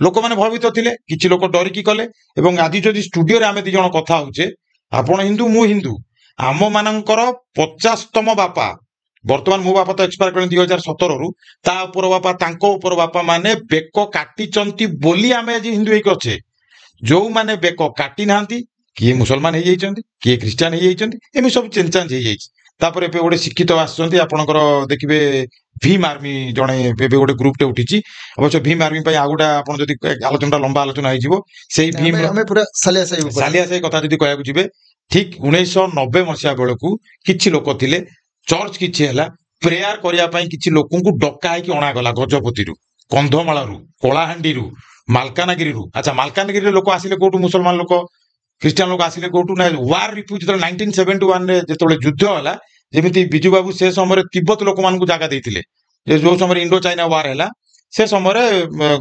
ଲୋକମାନେ ଭୟଭୀତ ଥିଲେ, କିଛି ଲୋକ ଡରିକି କଲେ। ଏବଂ ଆଜି ଯଦି ଷ୍ଟୁଡିଓରେ ଆମେ 2 ଜଣ କଥା ହଉଛେ, ଆପଣ ହିନ୍ଦୁ, ମୁଁ ହିନ୍ଦୁ, ଆମ ମାନଙ୍କର 50ତମ ବାପା, ବର୍ତ୍ତମାନ ମୋ ବାପା ତ ଏକ୍ସପାୟାର କଲେ 2017ରୁ, ତା ଉପର ବାପା, ତାଙ୍କ ଉପର ବାପା ମାନେ ବେକ କାଟିଛନ୍ତି ବୋଲି ଆମେ ଆଜି ହିନ୍ଦୁ ହେଇକି ଅଛେ। ଯୋଉମାନେ ବେକ କାଟି ନାହାନ୍ତି, କିଏ ମୁସଲମାନ ହେଇଯାଇଛନ୍ତି, କିଏ ଖ୍ରୀଷ୍ଟିଆନ ହେଇଯାଇଛନ୍ତି, ଏମିତି ସବୁ ଚେଞ୍ଜ ହେଇଯାଇଛି। ତାପରେ ଏବେ ଗୋଟେ ଶିକ୍ଷିତ ଆସିଛନ୍ତି, ଆପଣଙ୍କର ଦେଖିବେ ଭୀମ ଆର୍ମି ଜଣେ ଏବେ ଗୋଟେ ଗ୍ରୁପଟେ ଉଠିଛି। ଅବଶ୍ୟ ଭୀମ ଆର୍ମି ପାଇଁ ଆଉ ଗୋଟେ ଆପଣ ଯଦି ଆଲୋଚନା, ଲମ୍ବା ଆଲୋଚନା ହେଇଯିବ। ସେଇ ଭୀମ ଆମେ ପୁରା ସାଲିଆ ସାହି କଥା ଯଦି କହିବାକୁ ଯିବେ, ଠିକ 1990 ମସିହା ବେଳକୁ କିଛି ଲୋକ ଥିଲେ, ଚର୍ଚ୍ଚ କିଛି ହେଲା, ପ୍ରେୟାର କରିବା ପାଇଁ କିଛି ଲୋକଙ୍କୁ ଡକା ହେଇକି ଅଣାଗଲା ଗଜପତିରୁ, କନ୍ଧମାଳରୁ, କଳାହାଣ୍ଡିରୁ, ମାଲକାନଗିରିରୁ। ଆଚ୍ଛା, ମାଲକାନଗିରିରେ ଲୋକ ଆସିଲେ କୋଉଠୁ? ମୁସଲମାନ ଲୋକ। ଖ୍ରୀଷ୍ଟିଆନ ଲୋକ ଆସିଲେ କୋଉଠୁ ନା ୱାର ରିଫ୍ୟୁଜ ଯେତେବେଳେ 1971 ଯେତେବେଳେ ଯୁଦ୍ଧ ହେଲା, ଯେମିତି ବିଜୁ ବାବୁ ସେ ସମୟରେ ତିବ୍ବତ ଲୋକମାନଙ୍କୁ ଜାଗା ଦେଇଥିଲେ, ଯେ ଯୋଉ ସମୟରେ ଇଣ୍ଡୋ ଚାଇନା ୱାର ହେଲା ସେ ସମୟରେ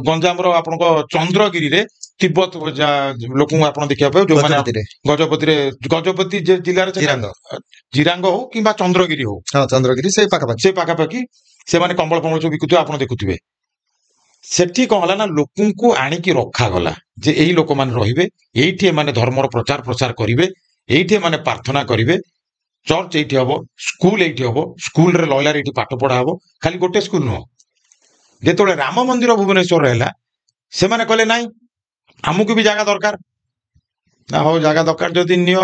ଗଞ୍ଜାମର ଆପଣଙ୍କ ଚନ୍ଦ୍ରଗିରିରେ ତିବ୍ବତ ଲୋକଙ୍କୁ ଆପଣ ଦେଖିବା ପାଇଁ ଯୋଉମାନେ ଗଜପତି ଜିଲ୍ଲାରେ ଜିରାଙ୍ଗ ହଉ କିମ୍ବା ଚନ୍ଦ୍ରଗିରି ହଉ, ଚନ୍ଦ୍ରଗିରି ସେଇ ପାଖାପାଖି ସେମାନେ କମ୍ବଳ ଫମ୍ବଳ ସବୁ ବିକୁଥିବେ ଆପଣ ଦେଖୁଥିବେ। ସେଠି କଣ ହେଲା ନା ଲୋକଙ୍କୁ ଆଣିକି ରଖାଗଲା ଯେ ଏଇ ଲୋକମାନେ ରହିବେ, ଏଇଠି ଏମାନେ ଧର୍ମର ପ୍ରଚାର କରିବେ, ଏଇଠି ଏମାନେ ପ୍ରାର୍ଥନା କରିବେ, ଚର୍ଚ୍ଚ ଏଇଠି ହବ, ସ୍କୁଲ ଏଇଠି ହବ, ସ୍କୁଲରେ ଲୟଲାରେ ଏଇଠି ପାଠ ପଢା ହବ। ଖାଲି ଗୋଟେ ସ୍କୁଲ ନୁହଁ, ଯେତେବେଳେ ରାମ ମନ୍ଦିର ଭୁବନେଶ୍ୱରରେ ହେଲା ସେମାନେ କହିଲେ ନାଇଁ ଆମକୁ ବି ଜାଗା ଦରକାର। ନା ହଉ ଜାଗା ଦରକାର ଯଦି ନିଅ,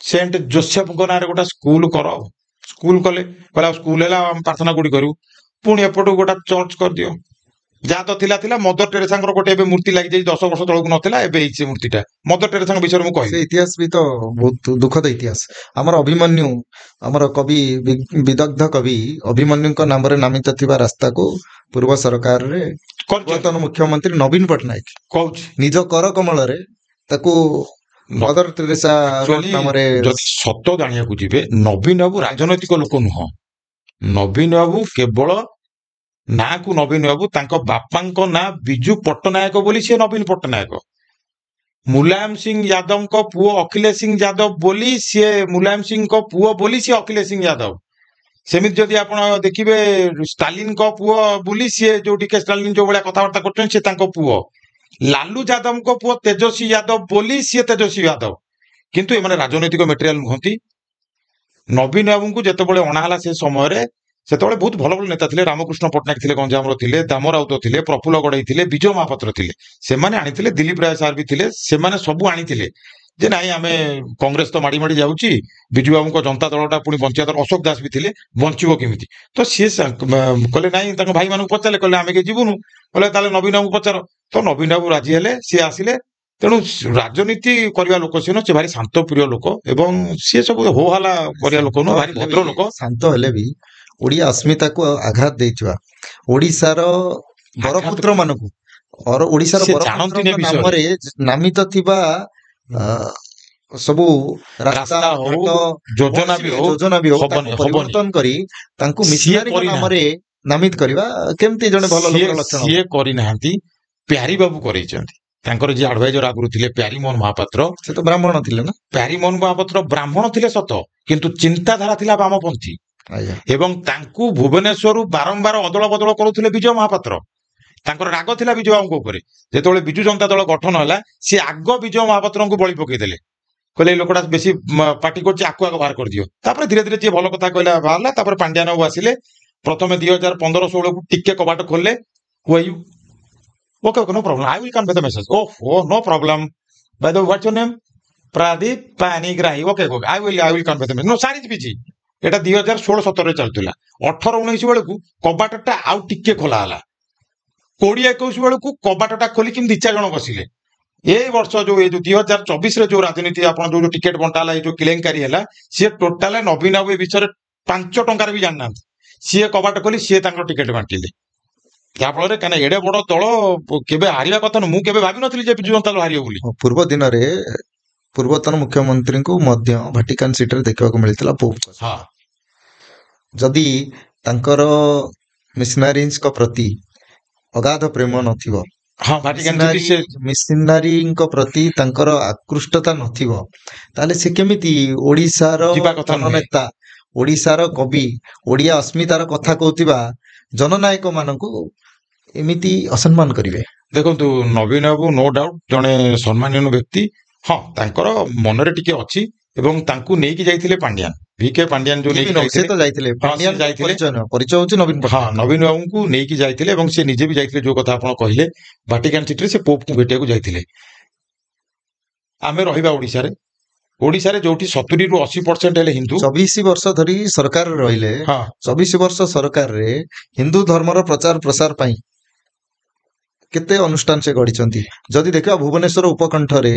ସେଣ୍ଟ ଜୋସେଫଙ୍କ ନାଁରେ ଗୋଟେ ସ୍କୁଲ କର। ସ୍କୁଲ କଲେ, କହିଲା ସ୍କୁଲ ହେଲା ଆମେ ପ୍ରାର୍ଥନା କୋଉଠି କରିବୁ, ପୁଣି ଏପଟକୁ ଗୋଟେ ଚର୍ଚ୍ଚ କରିଦିଅ। ଯାହା ତ ଥିଲା ମଦର ଟେରେସାଙ୍କର ଗୋଟେ ଏବେ ମୂର୍ତ୍ତି ଲାଗିଯାଇଛି, 10 ବର୍ଷ ତଳକୁ ନଥିଲା, ଏବେ ହେଇଛି ସେ ମୂର୍ତ୍ତିଟା। ମଦର ଟେରେସାଙ୍କ ବିଷୟରେ ମୁଁ କହିବି, ଇତିହାସ ବି ତ ବହୁତ ଦୁଃଖଦ ଇତିହାସ। ଆମର ଅଭିମନ୍ୟୁ, ଆମର କବି ବିଦଗ୍ଧ କବି ଅଭିମନ୍ୟୁଙ୍କ ନାମରେ ନାମିତ ଥିବା ରାସ୍ତାକୁ ପୂର୍ବ ସରକାରରେ ପୂର୍ବତନ ମୁଖ୍ୟମନ୍ତ୍ରୀ ନବୀନ ପଟ୍ଟନାୟକ କହୁଛି ନିଜ କର କମଳରେ ତାକୁ ମଦର ଟେରେସା ନାମରେ। ଯଦି ସତ ଜାଣିବାକୁ ଯିବେ, ନବୀନ ବାବୁ ରାଜନୈତିକ ଲୋକ ନୁହଁ। ନବୀନ ବାବୁ କେବଳ ନାଁକୁ ନବୀନ ବାବୁ, ତାଙ୍କ ବାପାଙ୍କ ନାଁ ବିଜୁ ପଟ୍ଟନାୟକ ବୋଲି ସିଏ ନବୀନ ପଟ୍ଟନାୟକ। ମୁଲାୟମ ସିଂ ଯାଦବଙ୍କ ପୁଅ ଅଖିଲେଶ ସିଂ ଯାଦବ ବୋଲି ସିଏ ମୁଲାୟମ ସିଂଙ୍କ ପୁଅ ବୋଲି ସିଏ ଅଖିଲେଶ ସିଂ ଯାଦବ। ସେମିତି ଯଦି ଆପଣ ଦେଖିବେ ଷ୍ଟାଲିନଙ୍କ ପୁଅ ବୋଲି ସିଏ ଯୋଉ ଟିକେ ଷ୍ଟାଲିନ ଯୋଉ ଭଳିଆ କଥାବାର୍ତ୍ତା କରୁଛନ୍ତି ସିଏ ତାଙ୍କ ପୁଅ। ଲାଲୁ ଯାଦବଙ୍କ ପୁଅ ତେଜସ୍ୱୀ ଯାଦବ ବୋଲି ସିଏ ତେଜସ୍ୱୀ ଯାଦବ। କିନ୍ତୁ ଏମାନେ ରାଜନୈତିକ ମେଟେରିଆଲ ନୁହନ୍ତି। ନବୀନ ବାବୁଙ୍କୁ ଯେତେବେଳେ ଅଣା ହେଲା ସେ ସମୟରେ, ସେତେବେଳେ ବହୁତ ଭଲ ଭଲ ନେତା ଥିଲେ। ରାମକୃଷ୍ଣ ପଟ୍ଟନାୟକ ଥିଲେ, ଗଞ୍ଜାମର ଥିଲେ, ଦାମ ରାଉତ ଥିଲେ, ପ୍ରଫୁଲ୍ଲ ଗଡେଇ ଥିଲେ, ବିଜୟ ମହାପାତ୍ର ଥିଲେ, ସେମାନେ ଆଣିଥିଲେ। ଦିଲ୍ଲୀପ ରାୟ ସାର୍ ବି ଥିଲେ, ସେମାନେ ସବୁ ଆଣିଥିଲେ ଯେ ନାଇଁ ଆମେ କଂଗ୍ରେସ ତ ମାଡି ମାଡି ଯାଉଛି, ବିଜୁ ବାବୁଙ୍କ ଜନତା ଦଳଟା ପୁଣି ବଞ୍ଚିବା ଦରକାର। ଅଶୋକ ଦାସ ବି ଥିଲେ, ବଞ୍ଚିବ କେମିତି? ତ ସିଏ କହିଲେ ନାଇଁ, ତାଙ୍କ ଭାଇମାନଙ୍କୁ ପଚାରିଲେ, କହିଲେ ଆମେ କେହି ଯିବୁନୁ। କହିଲେ ତାହେଲେ ନବୀନ ବାବୁଙ୍କୁ ପଚାର। ତ ନବୀନ ବାବୁ ରାଜି ହେଲେ, ସିଏ ଆସିଲେ। ତେଣୁ ରାଜନୀତି କରିବା ଲୋକ ସିଏ ନୁହଁ, ସେ ଭାରି ଶାନ୍ତ ପ୍ରିୟ ଲୋକ ଏବଂ ସିଏ ସବୁ ହୋ ହାଲା କରିବା ଲୋକ ନୁହଁ, ଭାରି ଭଦ୍ର ଲୋକ। ଶାନ୍ତ ହେଲେ ବି ଓଡିଆ ଅସ୍ମିତାକୁ ଆଘାତ ଦେଇଥିବା, ଓଡିଶାର ବରପୁତ୍ର ମାନଙ୍କୁ, ଓଡିଶାର ବରପୁତ୍ରଙ୍କ ନାମରେ ନାମିତ ଥିବା ସବୁ ରାସ୍ତା ହଉ, ଯୋଜନା ବି ହଉ, ପରିବର୍ତ୍ତନ କରି ତାଙ୍କୁ ମିଶନାରୀଙ୍କ ନାମରେ ନାମିତ କରିବା କେମିତି ଜଣେ ଭଲ ଲୋକର ଲକ୍ଷଣ? ସିଏ କରିନାହାନ୍ତି, ପ୍ୟାରୀ ବାବୁ କରେଇଛନ୍ତି। ତାଙ୍କର ଯିଏ ଆଡଭାଇଜର ଆଗରୁ ଥିଲେ ପ୍ୟାରୀମୋହନ ମହାପାତ୍ର, ସେ ତ ବ୍ରାହ୍ମଣ ଥିଲେ ନା? ପ୍ୟାରୀମୋହନ ମହାପାତ୍ର ବ୍ରାହ୍ମଣ ଥିଲେ ସତ, କିନ୍ତୁ ଚିନ୍ତାଧାରା ଥିଲା ବାମପନ୍ଥୀ। ଏବଂ ତାଙ୍କୁ ଭୁବନେଶ୍ୱରରୁ ବାରମ୍ବାର ଅଦଳ ବଦଳ କରୁଥିଲେ ବିଜୟ ମହାପାତ୍ର। ତାଙ୍କର ରାଗ ଥିଲା ବିଜୟ ବାବୁଙ୍କ ଉପରେ। ଯେତେବେଳେ ବିଜୁ ଜନତା ଦଳ ଗଠନ ହେଲା, ସିଏ ଆଗ ବିଜୟ ମହାପାତ୍ରଙ୍କୁ ବଳି ପକେଇଦେଲେ। କହିଲେ ଏଇ ଲୋକଟା ବେଶୀ ପାର୍ଟି କରୁଛି, ଆକୁ ଆଗ ବାହାର କରିଦିଅ। ତାପରେ ଧୀରେ ଧୀରେ ଯିଏ ଭଲ କଥା କହିଲା ବାହାରିଲା। ତାପରେ ପାଣ୍ଡିଆନ ବାବୁ ଆସିଲେ। ପ୍ରଥମେ 2015-16କୁ ଟିକେ କବାଟ ଖୋଲିଲେ। Okay, no problem, I will convey the message. Oh no problem, by the way what's your name? Pradeep Panigrahi. Okay, I will convey the message. No sir is busy. এটা 2016-17ରେ ଚାଲୁଥିଲା। 18-19 ବେଳକୁ କବାଟଟା ଆଉ ଟିକେ ଖୋଲା ହେଲା। 20-21 ବେଳକୁ କବାଟଟା ଖୋଲିକି 2-4 ଜଣ ବସିଲେ। ଏଇ ବର୍ଷ ଯୋଉ 2024ରେ ଯୋଉ ରାଜନୀତି ଆପଣ ଯୋଉ ଟିକେଟ ବଣ୍ଟା ହେଲା, ଏଇ ଯୋଉ କେଲେଙ୍କାରୀ ହେଲା, ସିଏ ଟୋଟାଲ ନବୀନ ବାବୁ ଏ ବିଷୟରେ 5 ଟଙ୍କାରେ ବି ଜାଣିନାହାନ୍ତି। ସିଏ କବାଟ ଖୋଲି ସିଏ ତାଙ୍କର ଟିକେଟ ବାଣ୍ଟିଲେ। ଯାହାଫଳରେ କାହିଁକିନା ଏଡେ ବଡ ଦଳ କେବେ ହାରିବା କଥା ନୁହଁ। ମୁଁ କେବେ ଭାବିନଥିଲି ଯେ ବିଜୁ ଜନତା ଦଳ ହାରିବ ବୋଲି। ପୂର୍ବ ଦିନରେ ପୂର୍ବତନ ମୁଖ୍ୟମନ୍ତ୍ରୀଙ୍କୁ ମଧ୍ୟ ଭାଟିକାନ ସିଟିରେ ଦେଖିବାକୁ ମିଳିଥିଲା ପୋପ। ଯଦି ତାଙ୍କର ମିଶନାରୀଙ୍କ ପ୍ରତି ଅଗାଧ ପ୍ରେମ ନଥିବ, ମିଶନାରୀଙ୍କ ପ୍ରତି ତାଙ୍କର ଆକୃଷ୍ଟତା ନଥିବ, ତାହେଲେ ସେ କେମିତି ଓଡିଶାର ଜନନେତା, ଓଡିଶାର କବି, ଓଡିଆ ଅସ୍ମିତାର କଥା କହୁଥିବା ଜନନାୟକ ମାନଙ୍କୁ ଏମିତି ଅସମ୍ମାନ କରିବେ? ଦେଖନ୍ତୁ, ନବୀନ ବାବୁ ନୋ ଡାଉଟ ଜଣେ ସମ୍ମାନୀୟ ବ୍ୟକ୍ତି। ହଁ, ତାଙ୍କର ମନରେ ଟିକେ ଅଛି ଏବଂ ତାଙ୍କୁ ନେଇକି ଯାଇଥିଲେ ପାଣ୍ଡିଆନ, ଭିକେ ପାଣ୍ଡିଆନ ଯୋଉ ନେଇକି ଯାଇଥିଲେ। ପରିଚୟ ହଉଛି ନବୀନ ପଟ୍ଟନାୟକ। ନବୀନ ବାବୁଙ୍କୁ ନେଇକି ଯାଇଥିଲେ ଏବଂ ସେ ନିଜେ ବି ଯାଇଥିଲେ। ଯୋଉ କଥା ଆପଣ କହିଲେ, ଭାଟିକାନ ସିଟିରେ ସେ ପୋପକୁ ଭେଟିବାକୁ ଯାଇଥିଲେ। ଆମେ ରହିବା ଓଡିଶାରେ ଯୋଉଠି 70ରୁ 80% ହେଲେ ହିନ୍ଦୁ। 24 ବର୍ଷ ଧରି ସରକାର ରହିଲେ। 24 ବର୍ଷ ସରକାରରେ ହିନ୍ଦୁ ଧର୍ମର ପ୍ରଚାର ପ୍ରସାର ପାଇଁ କେତେ ଅନୁଷ୍ଠାନ ସେ ଗଢିଛନ୍ତି। ଯଦି ଦେଖିବା ଭୁବନେଶ୍ୱର ଉପକଣ୍ଠରେ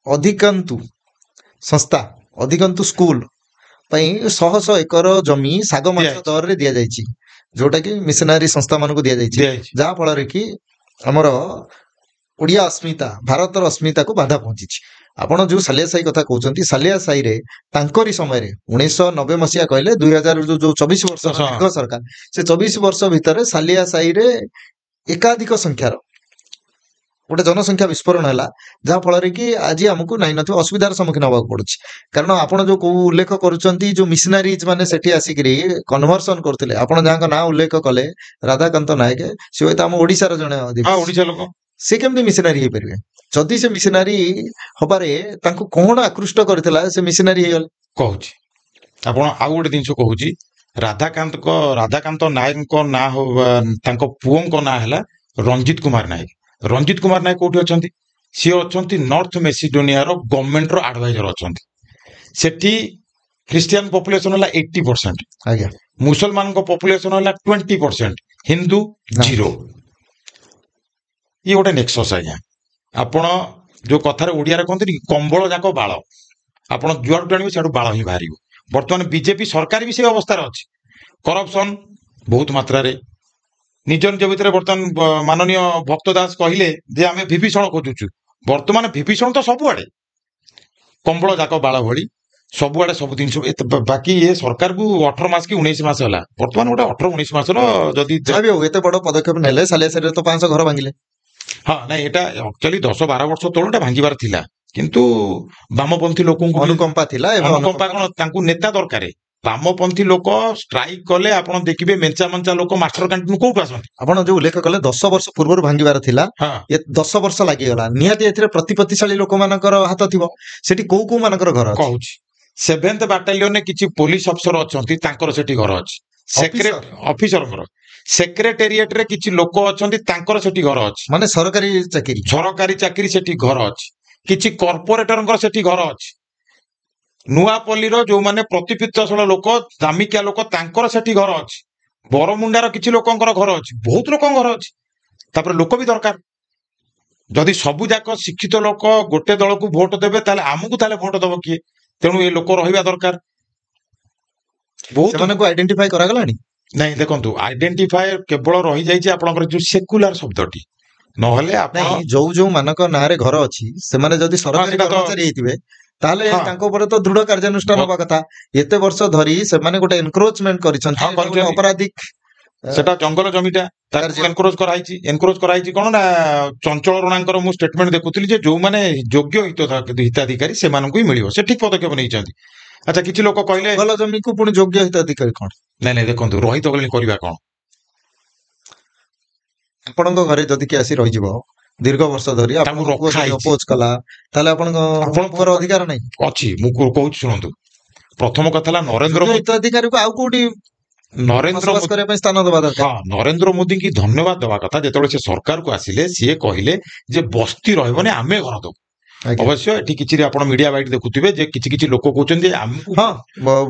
ଅଧିକାଂଶ ସଂସ୍ଥା, ଅଧିକାଂଶ ସ୍କୁଲ ପାଇଁ 100 ଏକର ଜମି ଶାଗ ମାଛ ଦରରେ ଦିଆଯାଇଛି, ଯୋଉଟା କି ମିଶନାରୀ ସଂସ୍ଥା ମାନଙ୍କୁ ଦିଆଯାଇଛି, ଯାହା ଫଳରେ କି ଆମର ଓଡିଆ ଅସ୍ମିତା, ଭାରତର ଅସ୍ମିତାକୁ ବାଧା ପହଞ୍ଚିଛି। ଆପଣ ଯୋଉ ସାଲିଆ ସାହି କଥା କହୁଛନ୍ତି, ସାଲିଆ ସାହିରେ ତାଙ୍କରି ସମୟରେ 1990 ମସିହା କହିଲେ 2000 ଯୋଉ 24 ବର୍ଷ ହଁ। ଦୀର୍ଘ ସରକାର, ସେ 24 ବର୍ଷ ଭିତରେ ସାଲିଆ ସାହିରେ ଏକାଧିକ ସଂଖ୍ୟାର ଗୋଟେ ଜନସଂଖ୍ୟା ବିସ୍ଫୋରଣ ହେଲା, ଯାହା ଫଳରେ କି ଆଜି ଆମକୁ ନାହିଁ ନଥିବା ଅସୁବିଧାର ସମ୍ମୁଖୀନ ହବାକୁ ପଡୁଛି। କାରଣ ଆପଣ ଯୋଉ ଉଲ୍ଲେଖ କରୁଛନ୍ତି ଯୋଉ ମିଶନାରିଜ ମାନେ ସେଠି ଆସିକିରି କନଭର୍ସନ କରୁଥିଲେ, ଆପଣ ଯାହାଙ୍କ ନାଁ ଉଲ୍ଲେଖ କଲେ ରାଧାକାନ୍ତ ନାୟକ, ସେ ହୁଏତ ଆମ ଓଡିଶାର ଜଣେ ହଁ ଅଧିବାସୀ। ଓଡିଶା ଲୋକ। ସେ କେମିତି ମିଶନାରୀ ହେଇପାରିବେ? ଯଦି ସେ ମିଶନାରୀ ହବାରେ ତାଙ୍କୁ କଣ ଆକୃଷ୍ଟ କରିଥିଲା ସେ ମିଶନାରୀ ହେଇଗଲେ? କହୁଛି ଆପଣ ଆଉ ଗୋଟେ ଜିନିଷ କହୁଛି, ରାଧାକାନ୍ତ ନାୟକଙ୍କ ନାଁ ତାଙ୍କ ପୁଅଙ୍କ ନାଁ ହେଲା ରଞ୍ଜିତ କୁମାର ନାୟକ। ରଞ୍ଜିତ କୁମାର ନାୟକ କୋଉଠି ଅଛନ୍ତି? ସିଏ ଅଛନ୍ତି ନର୍ଥ ମେସିଡୋନିଆର ଗଭର୍ଣ୍ଣମେଣ୍ଟର ଆଡଭାଇଜର ଅଛନ୍ତି। ସେଠି ଖ୍ରୀଷ୍ଟିଆନ ପପୁଲେସନ ହେଲା 80%, ଆଜ୍ଞା, ମୁସଲମାନଙ୍କ ପପୁଲେସନ ହେଲା 20%, ହିନ୍ଦୁ ନା। 0। ଇଏ ଗୋଟେ ନେକ୍ସସ୍ ଆଜ୍ଞା। ଆପଣ ଯୋଉ କଥାରେ ଓଡିଆରେ କହନ୍ତିନି କମ୍ବଳ ଯାକ ବାଳ, ଆପଣ ଯୁଆଡୁ ଟାଣିବେ ସିଆଡୁ ବାଳ ହିଁ ବାହାରିବ। ବର୍ତ୍ତମାନ ବିଜେପି ସରକାର ବି ସେଇ ଅବସ୍ଥାରେ ଅଛି। କରପସନ ବହୁତ ମାତ୍ରାରେ। ନିଜ ନିଜ ଭିତରେ ବର୍ତ୍ତମାନ ମାନନୀୟ ଭକ୍ତ ଦାସ କହିଲେ ଯେ ଆମେ ବିଭୀଷଣ ଖୋଜୁଛୁ। ବର୍ତ୍ତମାନ ବିଭୀଷଣ ତ ସବୁଆଡେ, କମ୍ବଳ ଯାକ ବାଳ ଭଳି ସବୁଆଡେ ସବୁ ଜିନିଷ। ବାକି ଏ ସରକାରକୁ 18 ମାସ କି 19 ମାସ ହେଲା। ବର୍ତ୍ତମାନ ଗୋଟେ 18-19 ମାସର ଯଦି ଯାହା ବି ହଉ ଏତେ ବଡ ପଦକ୍ଷେପ ନେଲେ, ସାଲିଆ ସାହିରେ ତ 500 ଘର ଭାଙ୍ଗିଲେ। ହଁ ନାଇଁ, ଏଟା ଆକ୍ଚୁଆଲି 10-12 ବର୍ଷ ତଳଟା ଭାଙ୍ଗିବାର ଥିଲା, କିନ୍ତୁ ବାମପନ୍ଥୀ ଲୋକଙ୍କୁ ଅନୁକମ୍ପା ଥିଲା। ଏବଂ ଅନୁକମ୍ପା କଣ, ତାଙ୍କୁ ନେତା ଦରକାର। ବାମପନ୍ଥୀ ଲୋକ ଷ୍ଟ୍ରାଇକ କଲେ ଆପଣ ଦେଖିବେ ମେଞ୍ଚା ମେଞ୍ଚା ଲୋକ ମାଷ୍ଟର କ୍ୟାଣ୍ଟିନ କୋଉଠୁ ଆସନ୍ତି। ଆପଣ ଯୋଉ ଉଲ୍ଲେଖ କଲେ 10 ବର୍ଷ ପୂର୍ବରୁ ଭାଙ୍ଗିବାର ଥିଲା, ହଁ 10 ବର୍ଷ ଲାଗିଗଲା। ନିହାତି ଏଥିରେ ପ୍ରତିପତ୍ତିଶାଳୀ ଲୋକମାନଙ୍କର ହାତ ଥିବ। ସେଠି କୋଉ କୋଉ ମାନଙ୍କର ଘର ଅଛି? କହୁଛି 7th ବାଟାଲିୟନରେ କିଛି ପୋଲିସ ଅଫିସର ଅଛନ୍ତି, ତାଙ୍କର ସେଠି ଘର ଅଛି। ଅଫିସରଙ୍କର ସେକ୍ରେଟେରିଏଟରେ କିଛି ଲୋକ ଅଛନ୍ତି, ତାଙ୍କର ସେଠି ଘର ଅଛି। ମାନେ ସରକାରୀ ଚାକିରି ସେଠି ଘର ଅଛି। କିଛି କର୍ପୋରେଟରଙ୍କର ସେଠି ଘର ଅଛି। ନୂଆପଲ୍ଲୀର ଯୋଉମାନେ ପ୍ରତିପତ୍ତିଶୀଳ ଲୋକ, ଦାମିକିଆ ଲୋକ, ତାଙ୍କର ସେଠି ଘର ଅଛି। ବରମୁଣ୍ଡାର କିଛି ଲୋକଙ୍କର ଘର ଅଛି। ବହୁତ ଲୋକଙ୍କ ଘର ଅଛି। ତାପରେ ଲୋକ ବି ଦରକାର। ଯଦି ସବୁ ଯାକ ଶିକ୍ଷିତ ଲୋକ ଗୋଟେ ଦଳକୁ ଭୋଟ ଦେବେ, ତାହେଲେ ଆମକୁ ଭୋଟ ଦବ କିଏ? ତେଣୁ ଏ ଲୋକ ରହିବା ଦରକାର। ସେମାନଙ୍କୁ ଆଇଡେଣ୍ଟିଫାଇ କରାଗଲାଣି? ନାଇଁ, ଦେଖନ୍ତୁ ଆଇଡେଣ୍ଟିଫାଏ କେବଳ ରହିଯାଇଛି ଆପଣଙ୍କର ଯୋଉ ସେକୁଲାର ଶବ୍ଦଟି। ନହେଲେ ଆପଣ ଯୋଉ ମାନଙ୍କ ନାଁରେ ଘର ଅଛି, ସେମାନେ ଯଦି ସରକାରୀ କର୍ମଚାରୀ ହେଇଥିବେ, ତାହେଲେ ତାଙ୍କ ଉପରେ ତ ଦୃଢ କାର୍ଯ୍ୟାନୁଷ୍ଠାନ ହବା କଥା। ଏତେ ବର୍ଷ ଧରି ସେମାନେ ଗୋଟେ ଏନକ୍ରୋଚମେଣ୍ଟ କରିଛନ୍ତି, ଅପରାଧିକ। ସେଟା ଜଙ୍ଗଲ ଜମିଟା ତାକୁ ଏନକ୍ରୋଚ କରାଯାଇଛି କଣ ନା, ଚଞ୍ଚଳ ରଣାଙ୍କର ମୁଁ ଷ୍ଟେଟମେଣ୍ଟ ଦେଖୁଥିଲି ଯେ ଯୋଉମାନେ ଯୋଗ୍ୟ ହିତାଧିକାରୀ ସେମାନଙ୍କୁ ହିଁ ମିଳିବ। ସେ ଠିକ ପଦକ୍ଷେପ ନେଇଛନ୍ତି। ଆଚ୍ଛା, କିଛି ଲୋକ କହିଲେ ଜଙ୍ଗଲ ଜମିକୁ ପୁଣି ଯୋଗ୍ୟ ହିତାଧିକାରୀ କଣ? ନାଇଁ ଦେଖନ୍ତୁ, ରହିତ କରିବା କଣ? ଆପଣଙ୍କ ଘରେ ଯଦି କିଏ ଆସି ରହିଯିବ ଦୀର୍ଘ ବର୍ଷ ଧରି, ଆପଣଙ୍କୁ ଅପୋଜ କଲା, ତାହେଲେ ଆପଣଙ୍କର ଅଧିକାର ନାହିଁ ଅଛି। ମୁଁ କହୁଛି ଶୁଣନ୍ତୁ। ପ୍ରଥମ କଥା ହେଲା ନରେନ୍ଦ୍ର ହିତାଧିକାରୀକୁ ଆଉ କୋଉଠି ବସବାସ କରିବା ପାଇଁ ସ୍ଥାନ ଦେବା ଦରକାର। ହଁ, ନରେନ୍ଦ୍ର ମୋଦିଙ୍କୁ ଧନ୍ୟବାଦ ଦେବା କଥା। ଯେତେବେଳେ ସେ ସରକାରକୁ ଆସିଲେ, ସିଏ କହିଲେ ଯେ ବସ୍ତି ରହିବନି, ଆମେ ଘର ଦବୁ। ଅବଶ୍ୟ ଏଠି କିଛି ଆପଣ ମିଡିଆ ବାଇଟ ଦେଖୁଥିବେ ଯେ କିଛି ଲୋକ କହୁଛନ୍ତି ଯେ ଆମକୁ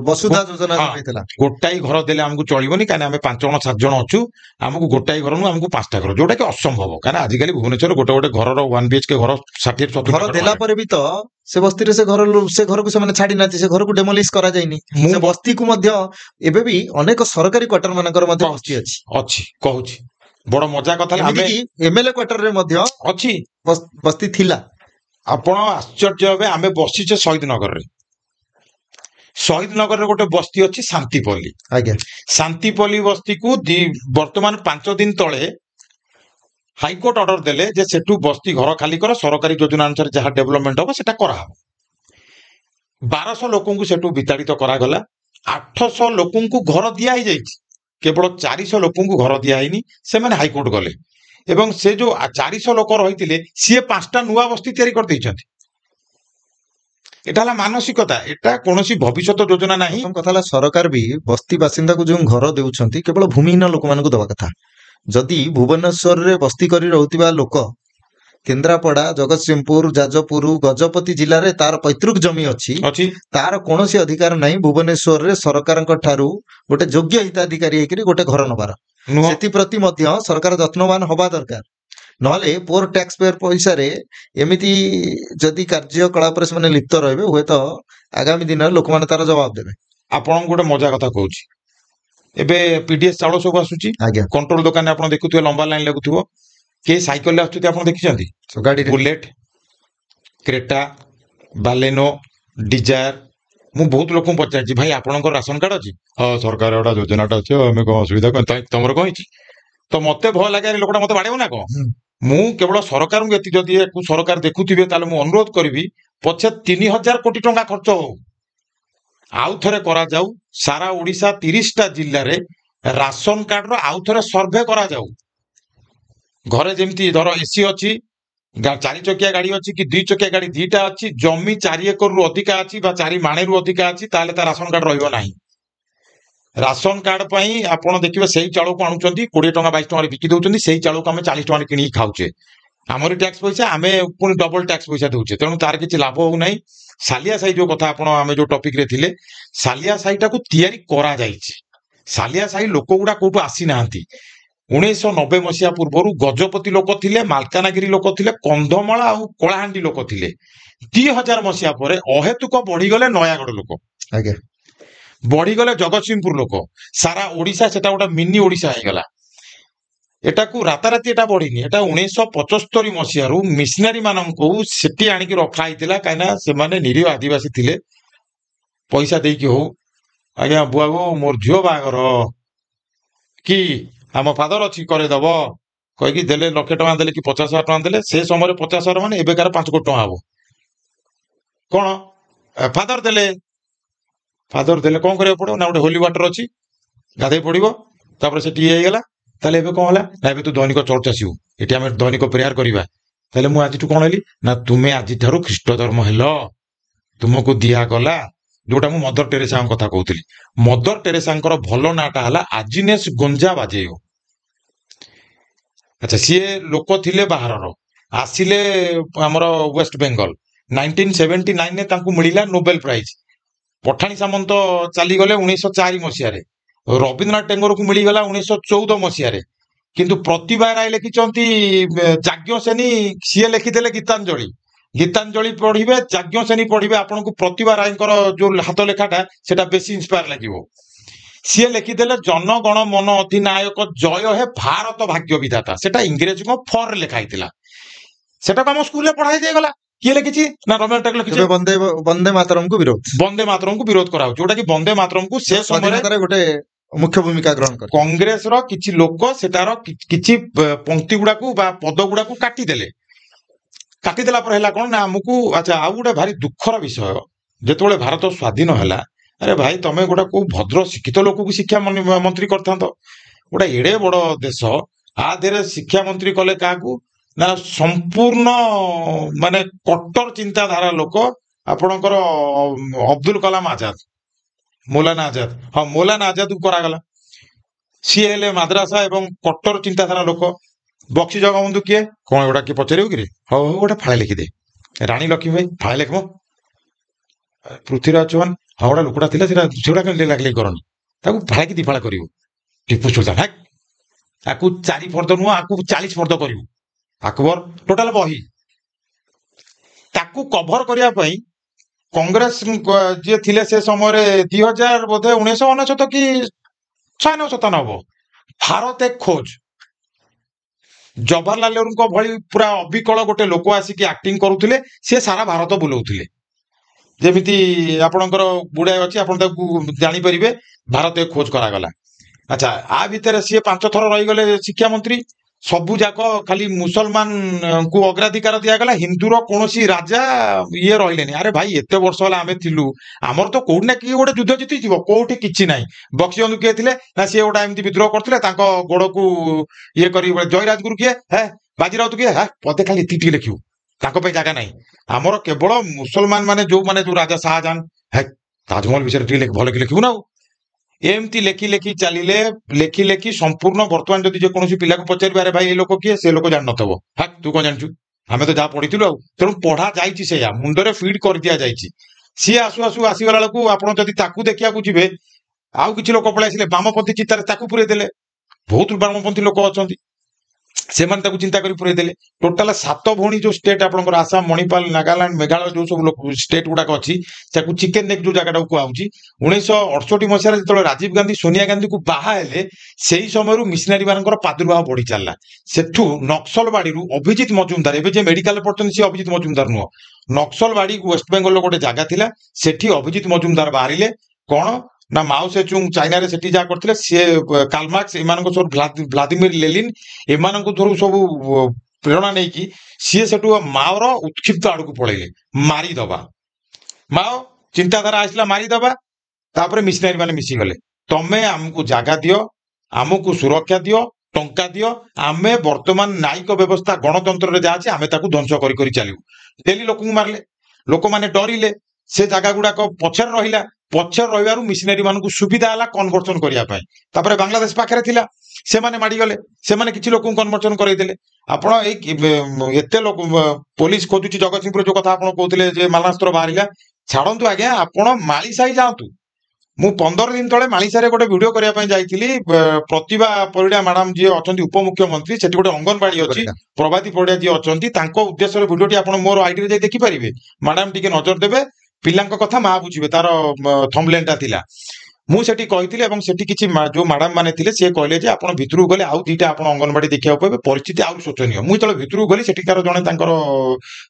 ବସୁଧା ଯୋଜନା ହେଇଥିଲା, ଗୋଟାଏ ଘର ଦେଲେ ଆମକୁ ଚଳିବନି, କାହିଁକି ଆମେ 5 ଜଣ 7 ଜଣ ଅଛୁ, ଆମକୁ ଗୋଟାଏ ଘର ନୁହଁ, ଆମକୁ 5ଟା ଘର, ଯୋଉଟା କି ଅସମ୍ଭବ। କାରଣ ଆଜିକାଲି ଭୁବନେଶ୍ୱର ଗୋଟେ ଘରର 1 BHK ଘର 60-70 ଘର ଦେଲା ପରେ ବି ତ ସେ ବସ୍ତିରେ ସେ ଘରକୁ ସେମାନେ ଛାଡି ନାହାନ୍ତି, ସେ ଘରକୁ ଡେମୋଲିଶ କରାଯାଇନି। ସେ ବସ୍ତିକୁ ମଧ୍ୟ ଏବେ ବି ଅନେକ ସରକାରୀ କ୍ୱାର୍ଟର ମାନଙ୍କର ମଧ୍ୟ ବସ୍ତି ଅଛି। କହୁଛି ବଡ ମଜା କଥା, MLA କ୍ୱାର୍ଟରରେ ମଧ୍ୟ ଅଛି, ବସ୍ତି ଥିଲା। ଆପଣ ଆଶ୍ଚର୍ଯ୍ୟ ହେବେ, ଆମେ ବସିଛେ ଶହୀଦନଗରରେ। ଶହୀଦନଗରରେ ଗୋଟେ ବସ୍ତି ଅଛି ଶାନ୍ତିପଲ୍ଲୀ। ଆଜ୍ଞା, ଶାନ୍ତିପଲ୍ଲୀ ବସ୍ତିକୁ ବର୍ତ୍ତମାନ 5 ଦିନ ତଳେ ହାଇକୋର୍ଟ ଅର୍ଡର ଦେଲେ ଯେ ସେଠୁ ବସ୍ତି ଘର ଖାଲି କର, ସରକାରୀ ଯୋଜନା ଅନୁସାରେ ଯାହା ଡେଭଲପମେଣ୍ଟ ହବ ସେଟା କରାହବ। 1200 ଲୋକଙ୍କୁ ସେଠୁ ବିତାଡିତ କରାଗଲା। 800 ଲୋକଙ୍କୁ ଘର ଦିଆ ହେଇଯାଇଛି, କେବଳ 400 ଲୋକଙ୍କୁ ଘର ଦିଆ ହେଇନି। ସେମାନେ ହାଇକୋର୍ଟ ଗଲେ ଏବଂ ସେ ଯୋଉ 400 ଲୋକ ରହିଥିଲେ, ସିଏ 5ଟା ନୂଆ ବସ୍ତି ତିଆରି କରିଦେଇଛନ୍ତି। এটা ହେଲା ମାନସିକତା, ଏଟା କୌଣସି ଭବିଷ୍ୟତ ଯୋଜନା ନାହିଁ। କଥା ହେଲା ସରକାର ବି ବସ୍ତି ବାସିନ୍ଦାକୁ ଯୋଉ ଘର ଦେଉଛନ୍ତି, କେବଳ ଭୂମିହୀନ ଲୋକମାନଙ୍କୁ ଦେବା କଥା। ଯଦି ଭୁବନେଶ୍ୱରରେ ବସ୍ତି କରି ରହୁଥିବା ଲୋକ କେନ୍ଦ୍ରାପଡା, ଜଗତସିଂହପୁର, ଯାଜପୁର, ଗଜପତି ଜିଲ୍ଲାରେ ତାର ପୈତୃକ ଜମି ଅଛି, ତାର କୌଣସି ଅଧିକାର ନାହିଁ ଭୁବନେଶ୍ୱରରେ ସରକାରଙ୍କ ଠାରୁ ଗୋଟେ ଯୋଗ୍ୟ ହିତାଧିକାରୀ ହେଇକରି ଗୋଟେ ଘର ନବାର। ସେଥିପ୍ରତି ମଧ୍ୟ ସରକାର ଯତ୍ନବାନ ହବା ଦରକାର। ନହେଲେ ପୋର ଟ୍ୟାକ୍ସ ପେୟର ପଇସାରେ ଏମିତି ଯଦି କାର୍ଯ୍ୟକଳାପରେ ସେମାନେ ଲିପ୍ତ ରହିବେ, ହୁଏତ ଆଗାମୀ ଦିନରେ ଲୋକମାନେ ତାର ଜବାବ ଦେବେ। ଆପଣଙ୍କୁ ଗୋଟେ ମଜା କଥା କହୁଛି, ଏବେ PDS ଚାଉଳ ସବୁ ଆସୁଛି, କଣ୍ଟ୍ରୋଲ ଦୋକାନରେ ଆପଣ ଦେଖୁଥିବେ ଲମ୍ବା ଲାଇନ ଲାଗୁଥିବ। କିଏ ସାଇକେଲରେ ଆସୁଛନ୍ତି ଆପଣ ଦେଖିଛନ୍ତି? Bullet, Creta, Baleno, desire. ମୁଁ ବହୁତ ଲୋକଙ୍କୁ ପଚାରିଛି ଭାଇ ଆପଣଙ୍କର ରାସନ କାର୍ଡ ଅଛି? ହଁ ସରକାର ଗୋଟେ ଯୋଜନାଟା ଅଛି, ଆମେ କଣ ଅସୁବିଧା କଣ ତମର କଣ ହେଇଛି? ତ ମତେ ଭୟ ଲାଗେ ଲୋକଟା ମତେ ବାଡେଇବ ନା କଣ? ମୁଁ କେବଳ ସରକାରଙ୍କୁ ଏତିକି, ଯଦି ସରକାର ଦେଖୁଥିବେ ତାହେଲେ ମୁଁ ଅନୁରୋଧ କରିବି ପଛେ 3000 କୋଟି ଟଙ୍କା ଖର୍ଚ୍ଚ ହଉ, ଆଉ ଥରେ କରାଯାଉ ସାରା ଓଡିଶା 30ଟା ଜିଲ୍ଲାରେ ରାସନ କାର୍ଡର ଆଉ ଥରେ ସର୍ଭେ କରାଯାଉ। ଘରେ ଯେମିତି ଧର ଏସି ଅଛି, 4 ଚକିଆ ଗାଡି ଅଛି କି 2 ଚକିଆ ଗାଡି ଦିଟା ଅଛି, ଜମି 4 ଏକରରୁ ଅଧିକା ଅଛି ବା 4 ମାଣେରୁ ଅଧିକା ଅଛି, ତାହେଲେ ତା ରାସନ କାର୍ଡ ରହିବ ନାହିଁ। ରାସନ କାର୍ଡ ପାଇଁ ଆପଣ ଦେଖିବେ ସେଇ ଚାଉଳକୁ ଆଣୁଛନ୍ତି 20 ଟଙ୍କା 22 ଟଙ୍କାରେ ବିକି ଦଉଛନ୍ତି, ସେଇ ଚାଉଳକୁ ଆମେ 40 ଟଙ୍କାରେ କିଣିକି ଖାଉଛେ। ଆମରି ଟ୍ୟାକ୍ସ ପଇସା, ଆମେ ପୁଣି ଡବଲ ଟ୍ୟାକ୍ସ ପଇସା ଦଉଛେ, ତେଣୁ ତାର କିଛି ଲାଭ ହଉନାହିଁ। ସାଲିଆ ସାହି ଯୋଉ କଥା ଆପଣ ଆମେ ଯୋଉ ଟପିକରେ ଥିଲେ, ସାଲିଆ ସାହିଟାକୁ ତିଆରି କରାଯାଇଛି। ସାଲିଆ ସାହି ଲୋକ ଗୁଡା କୋଉଠୁ ଆସିନାହାନ୍ତି। 1990 ମସିହା ପୂର୍ବରୁ ଗଜପତି ଲୋକ ଥିଲେ, ମାଲକାନଗିରି ଲୋକ ଥିଲେ, କନ୍ଧମାଳ ଆଉ କଳାହାଣ୍ଡି ଲୋକ ଥିଲେ। 2000 ମସିହା ପରେ ଅହେତୁକ ବଢିଗଲେ ନୟାଗଡ଼ ଲୋକ, ଆଜ୍ଞା, ବଢିଗଲେ ଜଗତସିଂହପୁର ଲୋକ, ସାରା ଓଡିଶା ସେଟା ଗୋଟେ ମିନି ଓଡିଶା ହେଇଗଲା। ଏଟାକୁ ରାତାରାତି ଏଟା ବଢିନି, ଏଟା 1975 ମସିହାରୁ ମିଶନାରୀ ମାନଙ୍କୁ ସେଠି ଆଣିକି ରଖା ହେଇଥିଲା, କାହିଁକିନା ସେମାନେ ନିରୀହ ଆଦିବାସୀ ଥିଲେ। ପଇସା ଦେଇକି ହଉ, ଆଜ୍ଞା ବୁଆଗୋ ମୋର ଝିଅ ବାହାଘର କି ଆମ ଫାଦର ଅଛି କରେଇଦବ କହିକି ଦେଲେ, 1,00,000 ଟଙ୍କା ଦେଲେ କି 50,000 ଟଙ୍କା ଦେଲେ। ସେ ସମୟରେ 50,000 ମାନେ ଏବେକାର 5 କୋଟି ଟଙ୍କା ହବ। କଣ ଫାଦର ଦେଲେ କଣ କରିବାକୁ ପଡିବ ନା, ଗୋଟେ ହୋଲି ୱାଟର ଅଛି, ଗାଧେଇ ପଡିବ, ତାପରେ ସେଠି ଇଏ ହେଇଗଲା। ତାହେଲେ ଏବେ କଣ ହେଲା ନା, ଏବେ ତୁ ଦୈନିକ ଚର୍ଚ୍ଚ ଆସିବୁ, ଏଠି ଆମେ ଦୈନିକ ପ୍ରେୟାର କରିବା। ତାହେଲେ ମୁଁ ଆଜିଠୁ କଣ ହେଲି ନା, ତୁମେ ଆଜିଠାରୁ ଖ୍ରୀଷ୍ଟ ଧର୍ମ ହେଲ, ତୁମକୁ ଦିଆଗଲା। ଯୋଉଟା ମୁଁ ମଦର ଟେରେସାଙ୍କ କଥା କହୁଥିଲି, ମଦର ଟେରେସାଙ୍କର ଭଲ ନାଁଟା ହେଲା ଆଜିନେସ୍ ଗୋଞ୍ଜା ବାଜେୟୋ। ଆଚ୍ଛା, ସିଏ ଲୋକ ଥିଲେ ବାହାରର, ଆସିଲେ ଆମର ୱେଷ୍ଟ ବେଙ୍ଗଲ। 1979ରେ ତାଙ୍କୁ ମିଳିଲା ନୋବେଲ ପ୍ରାଇଜ। ପଠାଣି ସାମନ୍ତ ଚାଲିଗଲେ 1904 ମସିହାରେ। ରବୀନ୍ଦ୍ରନାଥ ଟେଙ୍ଗୋରକୁ ମିଳିଗଲା 1914 ମସିହାରେ। କିନ୍ତୁ ପ୍ରତିଭା ରାୟ ଲେଖିଛନ୍ତି ଯାଜ୍ଞସେନୀ, ସିଏ ଲେଖିଦେଲେ ଗୀତାଞ୍ଜଳି। ଗୀତାଞ୍ଜଳି ପଢିବେ, ଯାଜ୍ଞସେନୀ ପଢିବେ, ଆପଣଙ୍କୁ ପ୍ରତିଭା ରାୟଙ୍କର ଯୋଉ ହାତ ଲେଖାଟା ସେଟା ବେଶୀ ଇନ୍ସପାୟାର ଲାଗିବ। ସିଏ ଲେଖିଦେଲେ ଜନଗଣ ମନ ଅଧିନାୟକ ଜୟ ହେ ଭାରତ ଭାଗ୍ୟ ବିଧାତା, ସେଟା ଇଂରେଜୀଙ୍କ ଫରରେ ଲେଖା ହେଇଥିଲା। ସେଟାକୁ ଆମ ସ୍କୁଲରେ ପଢା ହେଇଗଲା। କିଏ ଲେଖିଛି ନା ରବୀନ୍ଦ୍ରନାଥ ଟେଗୋର ଲେଖିଛି। ବନ୍ଦେ ମାତରମକୁ ବିରୋଧ, ବନ୍ଦେ ମାତରମକୁ ବିରୋଧ କରାଯାଉଛି, ଯୋଉଟା କି ବନ୍ଦେ ମାତରମକୁ ସେ ସମୟରେ ଗୋଟେ ମୁଖ୍ୟ ଭୂମିକା ଗ୍ରହଣ କରେ। କଂଗ୍ରେସର କିଛି ଲୋକ ସେଟାର କିଛି ପଙ୍କ୍ତି ଗୁଡାକୁ ବା ପଦ ଗୁଡାକୁ କାଟିଦେଲେ। କାଟିଦେଲା ପରେ ହେଲା କଣ ନା, ଆମକୁ ଆଚ୍ଛା ଆଉ ଗୋଟେ ଭାରି ଦୁଃଖର ବିଷୟ, ଯେତେବେଳେ ଭାରତ ସ୍ୱାଧୀନ ହେଲା, ଆରେ ଭାଇ ତମେ ଗୋଟେ କୋଉ ଭଦ୍ର ଶିକ୍ଷିତ ଲୋକକୁ ଶିକ୍ଷା ମନ୍ତ୍ରୀ କରିଥାନ୍ତ। ଗୋଟେ ଏଡେ ବଡ ଦେଶ, ଆ ଦେହରେ ଶିକ୍ଷା ମନ୍ତ୍ରୀ କଲେ କାହାକୁ ନା, ସମ୍ପୂର୍ଣ୍ଣ ମାନେ କଟ୍ଟର ଚିନ୍ତାଧାରା ଲୋକ, ଆପଣଙ୍କର ଅବଦୁଲ କଲାମ ଆଜାଦ, ମୌଲାନା ଆଜାଦ, ହଁ ମୌଲାନା ଆଜାଦକୁ କରାଗଲା। ସିଏ ହେଲେ ମାଦ୍ରାସା ଏବଂ କଟ୍ଟର ଚିନ୍ତାଧାରା ଲୋକ। ବକ୍ସି ଜଗବନ୍ଧୁ କିଏ, କଣ ଏଗୁଡା କିଏ ପଚାରିବ କିରେ? ହଉ ଗୋଟେ ଫାଳେ ଲେଖିଦେ। ରାଣୀ ଲକ୍ଷ୍ମୀ ଭାଇ ଫାଳେ ଲେଖମ। ପୃଥ୍ୱୀରାଜ ଚୌହାନ, ହଁ ଗୋଟେ ଲୋକଟା ଥିଲା, ସେଗୁଡା ଲେଖି କରନି, ତାକୁ ଫାଳେ କି 2 ଫାଳେ କରିବୁ। ଟିପୁ ସୁଲତାନ, ଆକୁ 4 ଫର୍ଦ୍ଦ ନୁହଁ, ଆକୁ 40 ଫର୍ଦ୍ଦ କରିବୁ। ଆକବର, ଟୋଟାଲ ବହି। ତାକୁ କଭର କରିବା ପାଇଁ କଂଗ୍ରେସ ଯିଏ ଥିଲେ ସେ ସମୟରେ 2000 ବୋଧେ 1999 କି 96-97 ଭାରତ ଏକ ଖୋଜ, ଜବାହରଲାଲ ନେହେରୁଙ୍କ ଭଳି ପୁରା ଅବିକଳ ଗୋଟେ ଲୋକ ଆସିକି ଆକ୍ଟିଂ କରୁଥିଲେ। ସେ ସାରା ଭାରତ ବୁଲଉଥିଲେ। ଯେମିତି ଆପଣଙ୍କର ଗୁଡାଏ ଅଛି, ଆପଣ ତାକୁ ଜାଣିପାରିବେ। ଭାରତ ଏକ ଖୋଜ କରାଗଲା। ଆଚ୍ଛା, ଆ ଭିତରେ ସିଏ 5 ଥର ରହିଗଲେ ଶିକ୍ଷା ମନ୍ତ୍ରୀ। ସବୁ ଯାକ ଖାଲି ମୁସଲମାନଙ୍କୁ ଅଗ୍ରାଧିକାର ଦିଆଗଲା, ହିନ୍ଦୁର କୌଣସି ରାଜା ଇଏ ରହିଲେନି। ଆରେ ଭାଇ ଏତେ ବର୍ଷ ହେଲା ଆମେ ଥିଲୁ, ଆମର ତ କୋଉଠି ନା କିଏ ଗୋଟେ ଯୁଦ୍ଧ ଜିତିଯିବ, କୋଉଠି କିଛି ନାହିଁ। ବକ୍ସିବନ୍ଧୁ କିଏ ଥିଲେ ନା, ସିଏ ଗୋଟେ ଏମିତି ବିଦ୍ରୋହ କରୁଥିଲେ, ତାଙ୍କ ଗୋଡକୁ ଇଏ କରି। ଜୟରାଜଗୁରୁ କିଏ, ବାଜି ରାଉତ କିଏ, ପଦେ ଖାଲି ଏତିକି ଟିକେ ଲେଖିବୁ, ତାଙ୍କ ପାଇଁ ଜାଗା ନାହିଁ। ଆମର କେବଳ ମୁସଲମାନ ମାନେ ଯୋଉ ରାଜା ଶାହଜାହାନ, ତାଜମହଲ ବିଷୟରେ ଟିକେ ଭଲ କି ଲେଖିବୁ ନା। ଆଉ ଏମିତି ଲେଖି ଲେଖି ଚାଲିଲେ, ଲେଖି ଲେଖି ସମ୍ପୂର୍ଣ୍ଣ ବର୍ତ୍ତମାନ ଯଦି ଯେକୌଣସି ପିଲାକୁ ପଚାରିବେ, ଆରେ ଭାଇ ଏ ଲୋକ କିଏ, ସେ ଲୋକ ଜାଣିନଥିବ। ତୁ କଣ ଜାଣିଛୁ, ଆମେ ତ ଯାହା ପଢିଥିଲୁ। ଆଉ ତେଣୁ ପଢା ଯାଇଛି, ସେଇଆ ମୁଣ୍ଡରେ ଫିଡ୍ କରିଦିଆ ଯାଇଛି। ସିଏ ଆସୁ ଆସୁ ଆସିଗଲା ବେଳକୁ ଆପଣ ଯଦି ତାକୁ ଦେଖିବାକୁ ଯିବେ, ଆଉ କିଛି ଲୋକ ପଳେଇ ଆସିଲେ ବାମପନ୍ଥୀ ଚିନ୍ତାରେ, ତାକୁ ପୁରେଇ ଦେଲେ। ବହୁତ ବାମପନ୍ଥୀ ଲୋକ ଅଛନ୍ତି। ସେମାନେ ତାକୁ ଚିନ୍ତା କରି ପୁରେଇ ଦେଲେ। ଟୋଟାଲ 7 ଭଉଣୀ ଯୋଉ ଷ୍ଟେଟ୍ ଆପଣଙ୍କର ଆସାମ, ମଣିପାଲ, ନାଗାଲାଣ୍ଡ, ମେଘାଳୟ ଯୋଉ ସବୁ ଷ୍ଟେଟ୍ ଗୁଡାକ ଅଛି, ତାକୁ ଚିକେନ ନେକ୍ ଯୋଉ ଜାଗାଟାକୁ କୁହାହଉଛି, 1968 ମସିହାରେ ଯେତେବେଳେ ରାଜୀବ ଗାନ୍ଧୀ ସୋନିଆ ଗାନ୍ଧୀକୁ ବାହା ହେଲେ ସେଇ ସମୟରୁ ମିଶନାରୀ ମାନଙ୍କର ପ୍ରାଦୁର୍ଭାବ ବଢି ଚାଲିଲା। ସେଠୁ ନକ୍ସଲବାଡିରୁ ଅଭିଜିତ ମଜୁମଦାର, ଏବେ ଯେ ମେଡିକାଲରେ ପଢୁଛନ୍ତି ସେ ଅଭିଜିତ ମଜୁମଦାର ନୁହଁ, ନକ୍ସଲବାଡି ୱେଷ୍ଟବେଙ୍ଗଲର ଗୋଟେ ଜାଗା ଥିଲା, ସେଠି ଅଭିଜିତ ମଜୁମଦାର ବାହାରିଲେ। କଣ ନା ମାଓ ସେଚୁଙ୍ଗ ଚାଇନାରେ ସେଠି ଯାହା କରିଥିଲେ, ସିଏ କାଲମାର୍କ୍ସ ଏମାନଙ୍କ ସବୁ ଭ୍ଲାଦିମିର ଲେନିନ ଏମାନଙ୍କ ଥରୁ ସବୁ ପ୍ରେରଣା ନେଇକି ସିଏ ସେଠୁ ମାଓର ଉତ୍କ୍ଷିପ୍ତ ଆଡକୁ ପଳେଇଲେ, ମାରିଦବା। ମାଓ ଚିନ୍ତାଧାରା ଆସିଲା ମାରିଦବା। ତାପରେ ମିଶନାରୀ ମାନେ ମିଶିଗଲେ, ତମେ ଆମକୁ ଜାଗା ଦିଅ, ଆମକୁ ସୁରକ୍ଷା ଦିଅ, ଟଙ୍କା ଦିଅ, ଆମେ ବର୍ତ୍ତମାନ ନ୍ୟାୟିକ ବ୍ୟବସ୍ଥା ଗଣତନ୍ତ୍ରରେ ଯାହା ଅଛି ଆମେ ତାକୁ ଧ୍ୱଂସ କରି କରି ଚାଲିବୁ। ଡେଲି ଲୋକଙ୍କୁ ମାରିଲେ, ଲୋକମାନେ ଡରିଲେ, ସେ ଜାଗା ଗୁଡାକ ପଛରେ ରହିଲା। ପଛରେ ରହିବାରୁ ମିଶନାରୀ ମାନଙ୍କୁ ସୁବିଧା ହେଲା କନଭର୍ସନ କରିବା ପାଇଁ। ତାପରେ ବାଂଲାଦେଶ ପାଖରେ ଥିଲା, ସେମାନେ ମାଡିଗଲେ, ସେମାନେ କିଛି ଲୋକଙ୍କୁ କନଭର୍ସନ କରେଇଦେଲେ। ଆପଣ ଏଇ ଏତେ ଲୋକ ପୋଲିସ ଖୋଜୁଛି ଜଗତସିଂହପୁର ଯୋଉ କଥା ଆପଣ କହୁଥିଲେ ଯେ ମାରଣାସ୍ତ୍ର ବାହାରିଲା, ଛାଡନ୍ତୁ ଆଜ୍ଞା, ଆପଣ ମାଳିସାହି ଯାଆନ୍ତୁ। ମୁଁ 15 ଦିନ ତଳେ ମାଳିସାହିରେ ଗୋଟେ ଭିଡିଓ କରିବା ପାଇଁ ଯାଇଥିଲି। ପ୍ରତିଭା ପରିଡ଼ା ମ୍ୟାଡାମ ଯିଏ ଅଛନ୍ତି ଉପମୁଖ୍ୟମନ୍ତ୍ରୀ, ସେଠି ଗୋଟେ ଅଙ୍ଗନବାଡି ଅଛି, ପ୍ରଭାତୀ ପରିଡ଼ା ଯିଏ ଅଛନ୍ତି, ତାଙ୍କ ଉଦ୍ଦେଶ୍ୟରେ ଭିଡିଓଟି ଆପଣ ମୋର ଆଇଡିରେ ଯାଇ ଦେଖିପାରିବେ। ମ୍ୟାଡାମ ଟିକେ ନଜର ଦେବେ, ପିଲାଙ୍କ କଥା ମା ବୁଝିବେ, ତାର ଥମ୍ବନେଲଟା ଥିଲା। ମୁଁ ସେଠି କହିଥିଲି ଏବଂ ସେଠି କିଛି ଯୋଉ ମ୍ୟାଡାମ ମାନେ ଥିଲେ ସିଏ କହିଲେ ଯେ ଆପଣ ଭିତରକୁ ଗଲେ ଆଉ 2ଟା ଆପଣ ଅଙ୍ଗନବାଡି ଦେଖିବାକୁ ପାଇବେ, ପରିସ୍ଥିତି ଆଉ ଶୋଚନୀୟ। ମୁଁ ଯେତେବେଳେ ଭିତରକୁ ଗଲି, ସେଠିକାର ଜଣେ ତାଙ୍କର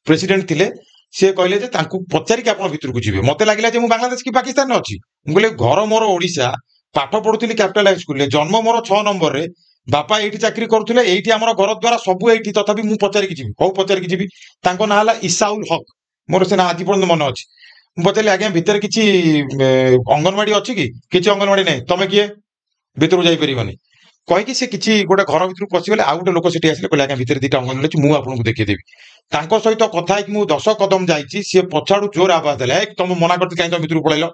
ପ୍ରେସିଡେଣ୍ଟ ଥିଲେ, ସିଏ କହିଲେ ଯେ ତାଙ୍କୁ ପଚାରିକି ଆପଣ ଭିତରକୁ ଯିବେ। ମତେ ଲାଗିଲା ଯେ ମୁଁ ବାଂଲାଦେଶ କି ପାକିସ୍ତାନରେ ଅଛି। ମୁଁ କହିଲି ଘର ମୋର ଓଡିଶା, ପାଠ ପଢୁଥିଲି କ୍ୟାପିଟାଲ ହାଇସ୍କୁଲରେ, ଜନ୍ମ ମୋର 6 ନମ୍ବରରେ, ବାପା ଏଇଠି ଚାକିରି କରୁଥିଲେ, ଏଇଠି ଆମର ଘର ଦ୍ୱାରା ସବୁ ଏଇଠି, ତଥାପି ମୁଁ ପଚାରିକି ଯିବି। ହଉ ପଚାରିକି ଯିବି। ତାଙ୍କ ନାଁ ହେଲା ଇସାଉଲ ହକ୍, ମୋର ସେ ନାଁ ଆଜି ପର୍ଯ୍ୟନ୍ତ ମନେ ଅଛି। ମୁଁ ପଚାରିଲି ଆଜ୍ଞା ଭିତରେ କିଛି ଅଙ୍ଗନବାଡି ଅଛି କି? କିଛି ଅଙ୍ଗନବାଡି ନାହିଁ। ତମେ କିଏ? ଭିତରକୁ ଯାଇପାରିବନି କହିକି ସେ କିଛି ଗୋଟେ ଘର ଭିତରକୁ ପଶିଗଲେ। ଆଉ ଗୋଟେ ଲୋକ ସେଠି ଆସିଲେ, କହିଲେ ଆଜ୍ଞା ଭିତରେ 2ଟା ଅଙ୍ଗନବାଡି ଅଛି, ମୁଁ ଆପଣଙ୍କୁ ଦେଖେଇଦେବି। ତାଙ୍କ ସହିତ କଥା ହେଇକି ମୁଁ 10 କଦମ ଯାଇଛି, ସିଏ ପଛଆଡୁ ଜୋର ଆବାଜ ଦେଲା, ତମେ ମନା କରିଥିଲି କାହିଁକି ତମେ ଭିତରକୁ ପଳେଇଲ?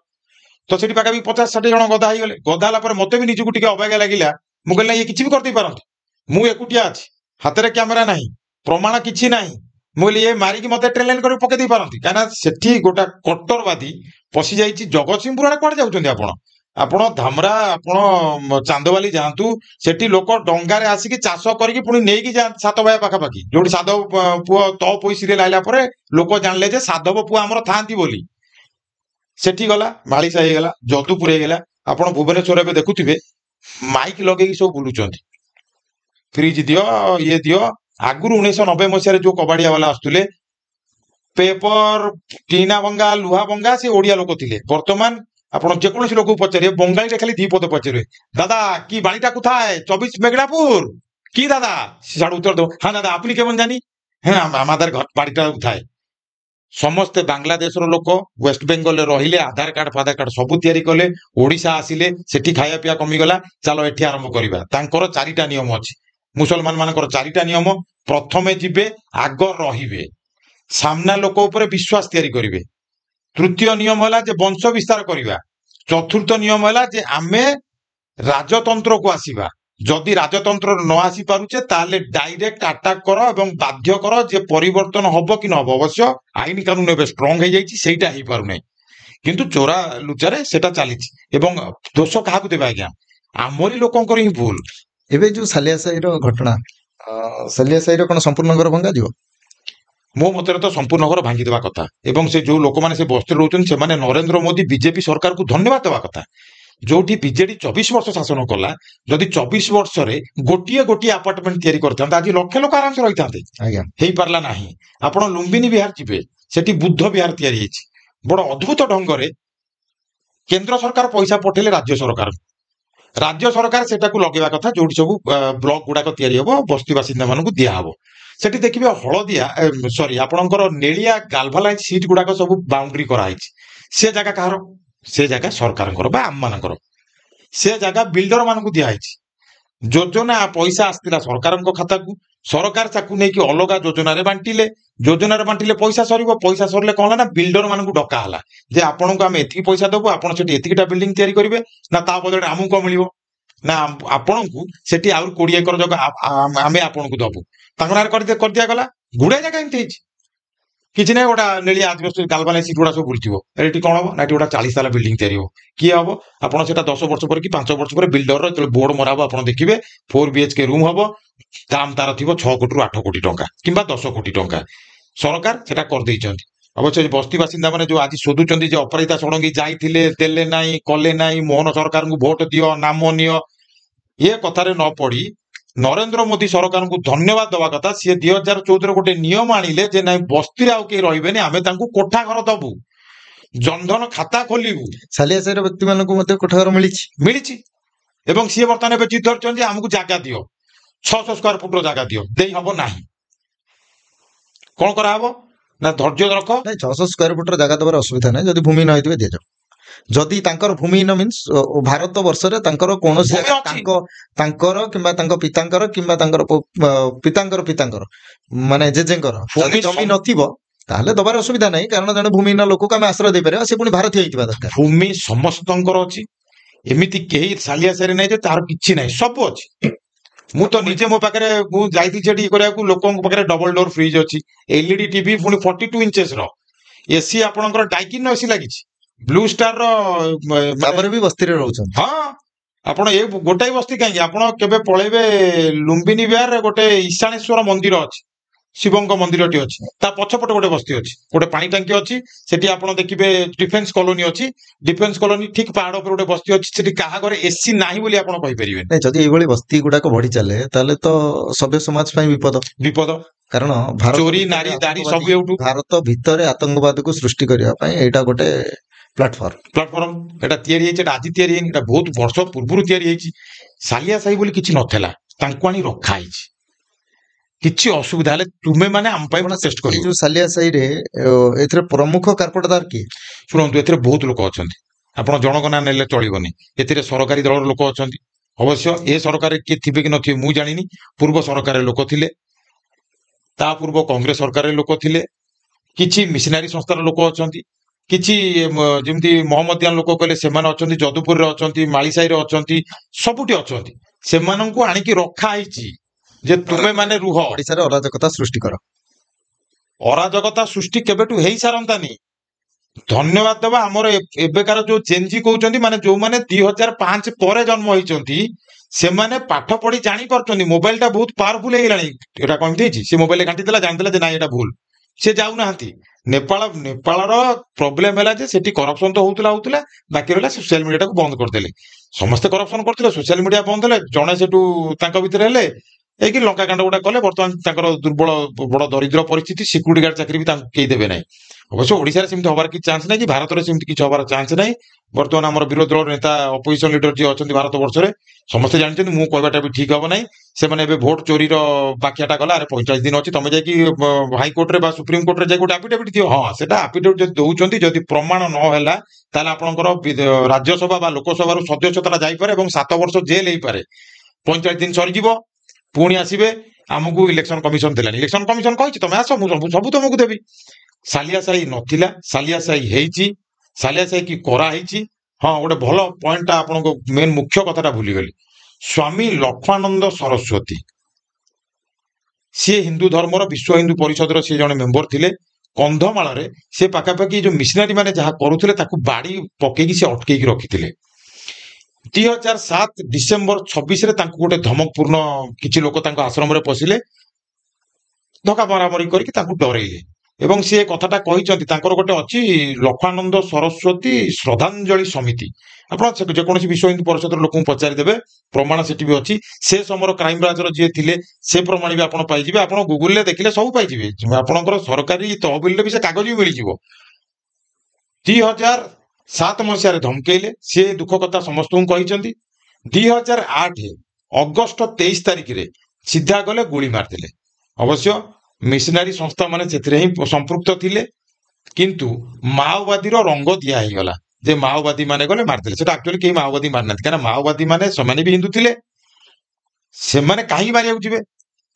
ତ ସେଠି ପାଖାପାଖି 50-60 ଜଣ ଗଦା ହେଇଗଲେ। ଗଦା ହେଲା ପରେ ମତେ ବି ନିଜକୁ ଟିକେ ଅବାଗିଆ ଲାଗିଲା। ମୁଁ କହିଲି ଇଏ କିଛି ବି କରିଦେଇ ପାରନ୍ତି, ମୁଁ ଏକୁଟିଆ ଅଛି, ହାତରେ କ୍ୟାମେରା ନାହିଁ, ପ୍ରମାଣ କିଛି ନାହିଁ। ମୁଁ କହିଲି ଇଏ ମାରିକି ମତେ ଟ୍ରେନ୍ ଲାଇନ୍ କରି ପକେଇ ଦେଇ ପାରନ୍ତି, କାହିଁକିନା ସେଠି ଗୋଟେ କଟ୍ଟରବାଦୀ ପଶି ଯାଇଛି। ଜଗତସିଂହପୁର ଆଡେ କୁଆଡେ ଯାଉଛନ୍ତି ଆପଣ? ଆପଣ ଧାମରା, ଆପଣ ଚାନ୍ଦବାଲି ଯାଆନ୍ତୁ, ସେଠି ଲୋକ ଡଙ୍ଗାରେ ଆସିକି ଚାଷ କରିକି ପୁଣି ନେଇକି ଯାଆନ୍ତି ସାତଭାୟା ପାଖାପାଖି, ଯୋଉଠି ସାଧବ ପୁଅ ତ ପୋଇ ସିରିଏଲ ଆଇଲା ପରେ ଲୋକ ଜାଣିଲେ ଯେ ସାଧବ ପୁଅ ଆମର ଥାଆନ୍ତି ବୋଲି। ସେଠି ଗଲା, ମାଳିସାହି ହେଇଗଲା, ଯଦୁପୁର ହେଇଗଲା। ଆପଣ ଭୁବନେଶ୍ୱର ଏବେ ଦେଖୁଥିବେ ମାଇକ ଲଗେଇକି ସବୁ ବୁଲୁଛନ୍ତି, ଫ୍ରିଜ ଦିଅ, ଇଏ ଦିଅ। ଆଗରୁ 1990 ମସିହାରେ ଯୋଉ କବାଡିଆ ବାଲା ଆସୁଥିଲେ, ପେପର, ଟିନା ଭଙ୍ଗା, ଲୁହା ଭଙ୍ଗା, ସେ ଓଡିଆ ଲୋକ ଥିଲେ। ବର୍ତ୍ତମାନ ଆପଣ ଯେକୌଣସି ଲୋକକୁ ପଚାରିବେ, ବଙ୍ଗାଳୀରେ ଖାଲି 2 ପଦ ପଚାରିବେ, দাদা কি বাড়িটা কোথায়? 24 মেঘনাপুর। কি দাদা? সাড়ে উত্তর দেবো, হ্যাঁ দাদা আপনি কেমন জানি, হ্যাঁ আমাদের বাড়িটা কোথায়। ସମସ୍ତେ ବାଂଲାଦେଶର ଲୋକ ୱେଷ୍ଟବେଙ୍ଗଲରେ ରହିଲେ, ଆଧାର କାର୍ଡ ଫାଧାର କାର୍ଡ ସବୁ ତିଆରି କଲେ, ଓଡିଶା ଆସିଲେ, ସେଠି ଖାଇବା ପିଇବା କମିଗଲା, ଚାଲ ଏଠି ଆରମ୍ଭ କରିବା। ତାଙ୍କର 4ଟା ନିୟମ ଅଛି, ମୁସଲମାନ ମାନଙ୍କର 4ଟା ନିୟମ। ପ୍ରଥମେ ଯିବେ, ଆଗ ରହିବେ, ସାମ୍ନା ଲୋକ ଉପରେ ବିଶ୍ୱାସ ତିଆରି କରିବେ। ତୃତୀୟ ନିୟମ ହେଲା ଯେ ବଂଶ ବିସ୍ତାର କରିବା। ଚତୁର୍ଥ ନିୟମ ହେଲା ଯେ ଆମେ ରାଜତନ୍ତ୍ରକୁ ଆସିବା। ଯଦି ରାଜତନ୍ତ୍ରରେ ନ ଆସି ପାରୁଛେ ତାହେଲେ ଡାଇରେକ୍ଟ ଆଟାକ୍ କର ଏବଂ ବାଧ୍ୟ କର ଯେ ପରିବର୍ତ୍ତନ ହବ କି ନ ହବ। ଅବଶ୍ୟ ଆଇନ କାନୁନ ଏବେ ଷ୍ଟ୍ରଙ୍ଗ ହେଇଯାଇଛି, ସେଇଟା ହେଇପାରୁନାହିଁ, କିନ୍ତୁ ଚୋରା ଲୁଚାରେ ସେଟା ଚାଲିଛି। ଏବଂ ଦୋଷ କାହାକୁ ଦେବେ ଆଜ୍ଞା? ଆମରି ଲୋକଙ୍କର ହିଁ ଭୁଲ। ଏବେ ଯୋଉ ସାଲିଆସାହିର ଘଟଣା, ସାଲିଆସାହିର କଣ ସମ୍ପୂର୍ଣ୍ଣ ଘର ଭଙ୍ଗାଯିବ? ମୋ ମତରେ ତ ସମ୍ପୂର୍ଣ୍ଣ ଘର ଭାଙ୍ଗିଦେବା କଥା। ଏବଂ ସେ ଯୋଉ ଲୋକମାନେ ସେ ବସ୍ତିରେ ରହୁଛନ୍ତି, ସେମାନେ ନରେନ୍ଦ୍ର ମୋଦି ବିଜେପି ସରକାରକୁ ଧନ୍ୟବାଦ ଦେବା କଥା। ଯୋଉଠି ବିଜେଡି 24 ବର୍ଷ ଶାସନ କଲା, ଯଦି 24 ବର୍ଷରେ ଗୋଟିଏ ଗୋଟିଏ ଆପାର୍ଟମେଣ୍ଟ ତିଆରି କରିଥାନ୍ତା, ଆଜି ଲକ୍ଷ ଲୋକ ଆରାମସେ ରହିଥାନ୍ତେ। ଆଜ୍ଞା, ହେଇପାରିଲା ନାହିଁ। ଆପଣ ଲୁମ୍ବିନୀ ବିହାର ଯିବେ, ସେଠି ବୁଦ୍ଧ ବିହାର ତିଆରି ହେଇଛି। ବଡ ଅଦ୍ଭୁତ ଢଙ୍ଗରେ କେନ୍ଦ୍ର ସରକାର ପଇସା ପଠେଇଲେ ରାଜ୍ୟ ସରକାର ସେଟାକୁ ଲଗେଇବା କଥା, ଯୋଉଠି ସବୁ ବ୍ଲକ ଗୁଡାକ ତିଆରି ହବ, ବସ୍ତି ବାସିନ୍ଦା ମାନଙ୍କୁ ଦିଆହବ। ସେଠି ଦେଖିବେ ହଳଦିଆ ଆପଣଙ୍କର ନେଳିଆ ଗାଲଭାଲାଇଜ ସିଟ୍ ଗୁଡାକ ସବୁ ବାଉଣ୍ଡ୍ରି କରାହେଇଛି। ସେ ଜାଗା କାହାର? ସେ ଜାଗା ସରକାରଙ୍କର ବା ଆମମାନଙ୍କର। ସେ ଜାଗା ବିଲ୍ଡର ମାନଙ୍କୁ ଦିଆହେଇଛି। ଯୋଜନା ପଇସା ଆସିଥିଲା ସରକାରଙ୍କ ଖାତାକୁ, ସରକାର ତାକୁ ନେଇକି ଅଲଗା ଯୋଜନାରେ ବାଣ୍ଟିଲେ। ଯୋଜନାରେ ବାଣ୍ଟିଲେ ପଇସା ସରିବ, ପଇସା ସରିଲେ କଣ ହେଲା ନା ବିଲ୍ଡର ମାନଙ୍କୁ ଡକା ହେଲା ଯେ ଆପଣଙ୍କୁ ଆମେ ଏତିକି ପଇସା ଦବୁ, ଆପଣ ସେଠି ଏତିକିଟା ବିଲ୍ଡିଂ ତିଆରି କରିବେ। ନା ତା ବଦଳରେ ଆମକୁ କଣ ମିଳିବ? ନା ଆପଣଙ୍କୁ ସେଠି ଆହୁରି 20 ଏକର ଜାଗା ଆମେ ଆପଣଙ୍କୁ ଦବୁ। ତାଙ୍କ ନାଁରେ କରିଦିଆଗଲା। ଗୁଡାଏ ଜାଗା ଏମିତି ହେଇଛି, କିଛି ନାହିଁ, ଗୋଟେ ନେଳି ଆଜବେଷ୍ଟ ଗାଲଭାନାଇଜ ସିଟ୍ ଗୁଡା ସବୁ ବୁଲିଥିବ। ଏଠି କଣ ହବ ନା, ଏଠି ଗୋଟେ 40 ତାଲା ବିଲ୍ଡିଂ ତିଆରି ହବ। କିଏ ହବ? ଆପଣ ସେଟା 10 ବର୍ଷ ପରେ କି 5 ବର୍ଷ ପରେ ବିଲ୍ଡରର ଯେତେବେଳେ ବୋର୍ଡ ମରା ହବ ଆପଣ ଦେଖିବେ 4 BHK ରୁମ୍ ହବ, ଦାମ ତାର ଥିବ 6 କୋଟିରୁ 8 କୋଟି ଟଙ୍କା କିମ୍ବା 10 କୋଟି ଟଙ୍କା। ସରକାର ସେଟା କରିଦେଇଛନ୍ତି। ଅବଶ୍ୟ ବସ୍ତି ବାସିନ୍ଦା ମାନେ ଯୋଉ ଆଜି ଶୋଧୁଛନ୍ତି ଯେ ଅପରାଜିତା ଷଡଙ୍ଗୀ ଯାଇଥିଲେ, ଦେଲେ ନାହିଁ, କଲେ ନାହିଁ, ମୋହନ ସରକାରଙ୍କୁ ଭୋଟ ଦିଅ, ନାମ ନିଅ, ଏ କଥାରେ ନ ପଡି ନରେନ୍ଦ୍ର ମୋଦୀ ସରକାରଙ୍କୁ ଧନ୍ୟବାଦ ଦବା କଥା। ସିଏ 2014ରେ ଗୋଟେ ନିୟମ ଆଣିଲେ ଯେ ନାଇଁ ବସ୍ତିରେ ଆଉ କେହି ରହିବେନି, ଆମେ ତାଙ୍କୁ କୋଠା ଘର ଦବୁ, ଜନଧନ ଖାତା ଖୋଲିବୁ। ସାଲିଆ ସାହିର ବ୍ୟକ୍ତିମାନଙ୍କୁ ମଧ୍ୟ କୋଠାଘର ମିଳିଛି ଏବଂ ସିଏ ବର୍ତ୍ତମାନ ଏବେ ଜିଦ୍ ଧରିଛନ୍ତି ଯେ ଆମକୁ ଜାଗା ଦିଅ, 600 ସ୍କୋୟାର ଫୁଟର ଜାଗା ଦିଅ। ଦେଇ ହବ ନାହିଁ। କଣ କରାହବ ନା, ଧୈର୍ଯ୍ୟ ରଖ। 600 ସ୍କୋୟାର ଫୁଟର ଜାଗା ଦେବାର ଅସୁବିଧା ନାହିଁ, ଯଦି ଭୂମି ନ ହେଇଥିବେ ଦିଆଯାଉ। ଯଦି ତାଙ୍କର ଭୂମିହୀନ ମିନ୍ସ ଭାରତ ବର୍ଷରେ ତାଙ୍କର କୌଣସି ଭୂମି ଅଛି। ତାଙ୍କର କିମ୍ବା ତାଙ୍କ ପିତାଙ୍କର କିମ୍ବା ତାଙ୍କର ପିତାଙ୍କର ମାନେ ଜେଜେଙ୍କର ଯଦି ଜମି ନଥିବ ତାହେଲେ ଦବାର ଅସୁବିଧା ନାହିଁ, କାରଣ ଜଣେ ଭୂମିହୀନ ଲୋକକୁ ଆମେ ଆଶ୍ରୟ ଦେଇପାରିବା, ସେ ପୁଣି ଭାରତୀୟ ହେଇଥିବା ଦରକାର। ଭୂମି ସମସ୍ତଙ୍କର ଅଛି, ଏମିତି କେହି ସାଲିଆ ସାହିରେ ନାହିଁ ଯେ ତାର କିଛି ନାହିଁ, ସବୁ ଅଛି। ମୁଁ ତ ନିଜେ ମୋ ପାଖରେ ମୁଁ ଯାଇଥିଲି ସେଠି କରିବାକୁ, ଲୋକଙ୍କ ପାଖରେ ଡବଲ ଡୋର ଫ୍ରିଜ ଅଛି, LED ଟିଭି, ପୁଣି 42 ଇଞ୍ଚେସ ର ଏସି, ଆପଣଙ୍କର ଡାଇକିନ ଏସି ଲାଗିଛି, ବ୍ଲୁ ଷ୍ଟାର ର। ତାପରେ ବି ବସ୍ତିରେ ରହୁଛନ୍ତି। ହଁ, ଆପଣ ଏ ଗୋଟାଏ ବସ୍ତି କାହିଁକି, ଆପଣ କେବେ ପଳେଇବେ ଲୁମ୍ବିନି ବିହାରରେ ଗୋଟେ ଈଶାଣେଶ୍ୱର ମନ୍ଦିର ଅଛି, ଶିବଙ୍କ ମନ୍ଦିରଟି ଅଛି, ତା ପଛପଟେ ଗୋଟେ ବସ୍ତି ଅଛି, ଗୋଟେ ପାଣି ଟାଙ୍କି ଅଛି, ସେଠି ଆପଣ ଦେଖିବେ ଡିଫେନ୍ସ କଲୋନୀ ଅଛି, ଡିଫେନ୍ସ କଲୋନୀ ଠିକ ପାହାଡ ଉପରେ ଗୋଟେ ବସ୍ତି ଅଛି, ସେଠି କାହା ଘରେ ଏସି ନାହିଁ ବୋଲି ଆପଣ କହିପାରିବେନି। ଯଦି ଏଇଭଳି ବସ୍ତି ଗୁଡାକ ବଢି ଚାଲେ ତାହେଲେ ତ ସଭ୍ୟ ସମାଜ ପାଇଁ ବିପଦ, କାରଣ ଚୋରି, ନାରୀ ଦାରି ସବୁ ଏଉଠୁ। ଭାରତ ଭିତରେ ଆତଙ୍କବାଦକୁ ସୃଷ୍ଟି କରିବା ପାଇଁ ଏଇଟା ଗୋଟେ ପ୍ଲାଟଫର୍ମ ଏଟା ତିଆରି ହେଇଛି, ଏଟା ଆଜି ତିଆରି ହେଇନି, ଏଟା ବହୁତ ବର୍ଷ ପୂର୍ବରୁ ତିଆରି ହେଇଛି। ସାଲିଆ ସାହି ବୋଲି କିଛି ନଥିଲା, ତାଙ୍କୁ ଆଣି ରଖା ହେଇଛି। କିଛି ଅସୁବିଧା ହେଲେ ତୁମେ ମାନେ ଆମ ପାଇଁ ଟେଷ୍ଟ କରିବ। ଯୋଉ ସାଲିଆ ସାହିରେ ଏଥିରେ ପ୍ରମୁଖ କାର୍ପଟଦାର କିଏ? ଶୁଣନ୍ତୁ, ଏଥିରେ ବହୁତ ଲୋକ ଅଛନ୍ତି, ଆପଣ ଜଣଙ୍କ ନାଁ ନେଲେ ଚଳିବନି। ଏଥିରେ ସରକାରୀ ଦଳର ଲୋକ ଅଛନ୍ତି, ଅବଶ୍ୟ ଏ ସରକାରରେ କିଏ ଥିବେ କି ନଥିବେ ମୁଁ ଜାଣିନି। ପୂର୍ବ ସରକାରରେ ଲୋକ ଥିଲେ, ତା ପୂର୍ବ କଂଗ୍ରେସ ସରକାରରେ ଲୋକ ଥିଲେ, କିଛି ମିଶନାରୀ ସଂସ୍ଥାର ଲୋକ ଅଛନ୍ତି, କିଛି ଯେମିତି ମହମ୍ମଦିଆନ ଲୋକ କହିଲେ ସେମାନେ ଅଛନ୍ତି, ଯଦୁପୁରରେ ଅଛନ୍ତି, ମାଳିସାହିରେ ଅଛନ୍ତି, ସବୁଠି ଅଛନ୍ତି। ସେମାନଙ୍କୁ ଆଣିକି ରଖା ହେଇଛି ଯେ ତୁମେ ମାନେ ରୁହ, ଓଡିଶାରେ ଅରାଜକତା ସୃଷ୍ଟି କର। ଅରାଜକତା ସୃଷ୍ଟି କେବେଠୁ ହେଇସାରନ୍ତାନି। ଧନ୍ୟବାଦ ଦେବା ଆମର ଏବେକାର ଯୋଉ ଜେନଜି କହୁଛନ୍ତି, ମାନେ ଯୋଉମାନେ 2005 ପରେ ଜନ୍ମ ହେଇଛନ୍ତି, ସେମାନେ ପାଠ ପଢି ଜାଣିପାରୁଛନ୍ତି ମୋବାଇଲ ଟା ବହୁତ ପାୱାରଫୁଲ ହେଇଗଲାଣି। ଏଟା କେମିତି ହେଇଛି, ସେ ମୋବାଇଲରେ ଘାଣ୍ଟି ଦେଲା, ଜାଣିଦେଲା ଯେ ନାଇଁ ଏଟା ଭୁଲ, ସେ ଯାଉନାହାନ୍ତି। ନେପାଳର ପ୍ରୋବ୍ଲେମ ହେଲା ଯେ ସେଠି କରପସନ ତ ହଉଥିଲା, ବାକି ରହିଲା ସୋସିଆଲ ମିଡିଆଟାକୁ ବନ୍ଦ କରିଦେଲେ। ସମସ୍ତେ କରପସନ କରୁଥିଲେ, ସୋସିଆଲ ମିଡିଆ ବନ୍ଦ ହେଲେ, ଜଣେ ସେଠୁ ତାଙ୍କ ଭିତରେ ହେଲେ ହେଇକି ଲଙ୍କାକାଣ୍ଡ ଗୁଡା କଲେ। ବର୍ତ୍ତମାନ ତାଙ୍କର ଦୁର୍ବଳ ବଡ ଦରିଦ୍ର ପରିସ୍ଥିତି, ସିକ୍ୟୁରିଟି ଗାର୍ଡ ଚାକିରି ବି ତାଙ୍କୁ କେହି ଦେବେ ନାହିଁ। ଅବଶ୍ୟ ଓଡିଶାରେ ସେମିତି ହବାର କିଛି ଚାନ୍ସ ନାହିଁ, କି ଭାରତରେ ସେମିତି କିଛି ହବାର ଚାନ୍ସ ନାହିଁ। ବର୍ତ୍ତମାନ ଆମର ବିରୋଧୀ ଦଳର ନେତା, ଅପୋଜିସନ ଲିଡର ଯିଏ ଅଛନ୍ତି ଭାରତ ବର୍ଷରେ, ସମସ୍ତେ ଜାଣିଛନ୍ତି, ମୁଁ କହିବାଟା ବି ଠିକ ହବ ନାହିଁ। ସେମାନେ ଏବେ ଭୋଟ ଚୋରିର ବାକ୍ୟାଟା ଗଲା, ଆରେ 45 ଦିନ ଅଛି, ତମେ ଯାଇକି ହାଇକୋର୍ଟରେ ବା ସୁପ୍ରିମକୋର୍ଟରେ ଯାଇକି ଗୋଟେ ଆଫିଡେଭିଟ୍ ଦିଅ। ହଁ, ସେଟା ଆଫିଡେଭିଟ୍ ଯଦି ଦଉଛନ୍ତି, ଯଦି ପ୍ରମାଣ ନ ହେଲା ତାହେଲେ ଆପଣଙ୍କର ରାଜ୍ୟସଭା ବା ଲୋକସଭାରୁ ସଦସ୍ୟତା ଯାଇପାରେ ଏବଂ 7 ବର୍ଷ ଜେଲ ହେଇପାରେ। 45 ଦିନ ସରିଯିବ, ପୁଣି ଆସିବେ ଆମକୁ ଇଲେକ୍ସନ କମିଶନ ଦେଲାନି। ଇଲେକ୍ସନ କମିଶନ କହିଛି ତମେ ଆସ, ମୁଁ ସବୁ ତମକୁ ଦେବି। ସାଲିଆ ସାହି ନଥିଲା, ସାଲିଆ ସାହି ହେଇଛି, ସାଲିଆ ସାହି କି କରାହେଇଛି। ହଁ, ଗୋଟେ ଭଲ ପଏଣ୍ଟଟା ଆପଣଙ୍କ ମେନ୍ ମୁଖ୍ୟ କଥାଟା ଭୁଲିଗଲି। ସ୍ୱାମୀ ଲକ୍ଷ୍ମାନନ୍ଦ ସରସ୍ୱତୀ, ସିଏ ହିନ୍ଦୁ ଧର୍ମର ବିଶ୍ୱ ହିନ୍ଦୁ ପରିଷଦର ସିଏ ଜଣେ ମେମ୍ବର ଥିଲେ। କନ୍ଧମାଳରେ ସେ ପାଖାପାଖି ଯୋଉ ମିଶନାରୀ ମାନେ ଯାହା କରୁଥିଲେ ତାକୁ ବାଡି ପକେଇକି ସେ ଅଟକେଇକି ରଖିଥିଲେ। 2007 ଡିସେମ୍ବର 26ରେ ତାଙ୍କୁ ଗୋଟେ ଧମକପୂର୍ଣ୍ଣ କିଛି ଲୋକ ତାଙ୍କ ଆଶ୍ରମରେ ପଶିଲେ, ଧକ୍କା ମରାମରି କରିକି ତାଙ୍କୁ ଡରେଇଲେ ଏବଂ ସେ କଥାଟା କହିଛନ୍ତି। ତାଙ୍କର ଗୋଟେ ଅଛି ଲକ୍ଷ୍ମାନନ୍ଦ ସରସ୍ୱତୀ ଶ୍ରଦ୍ଧାଞ୍ଜଳି ସମିତି, ଆପଣ ଯେକୌଣସି ବିଶ୍ୱ ହିନ୍ଦୁ ପରିଷଦର ଲୋକଙ୍କୁ ପଚାରିଦେବେ, ପ୍ରମାଣ ସେଠି ବି ଅଛି। ସେ ସମୟର କ୍ରାଇମବ୍ରାଞ୍ଚର ଯିଏ ଥିଲେ ସେ ପ୍ରମାଣ ବି ଆପଣ ପାଇଯିବେ, ଆପଣ ଗୁଗୁଲରେ ଦେଖିଲେ ସବୁ ପାଇଯିବେ, ଆପଣଙ୍କର ସରକାରୀ ତହବିଲରେ ବି ସେ କାଗଜ ବି ମିଳିଯିବ। 2007 ମସିହାରେ ଧମକେଇଲେ, ସେ ଦୁଃଖ କଥା ସମସ୍ତଙ୍କୁ କହିଛନ୍ତି। 2008 ଅଗଷ୍ଟ 23 ତାରିଖରେ ସିଧା ଗଲେ ଗୁଳି ମାରିଦେଲେ। ଅବଶ୍ୟ ମିଶନାରୀ ସଂସ୍ଥା ମାନେ ସେଥିରେ ହିଁ ସମ୍ପୃକ୍ତ ଥିଲେ, କିନ୍ତୁ ମାଓବାଦୀର ରଙ୍ଗ ଦିଆ ହେଇଗଲା ଯେ ମାଓବାଦୀ ମାନେ ଗଲେ ମାରିଦେଲେ। ସେଟା ଆକ୍ଚୁଆଲି କେହି ମାଓବାଦୀ ମାରିନାହାନ୍ତି, କାରଣ ମାଓବାଦୀ ମାନେ ସେମାନେ ବି ହିନ୍ଦୁ ଥିଲେ, ସେମାନେ କାହିଁକି ମାରିବାକୁ ଯିବେ,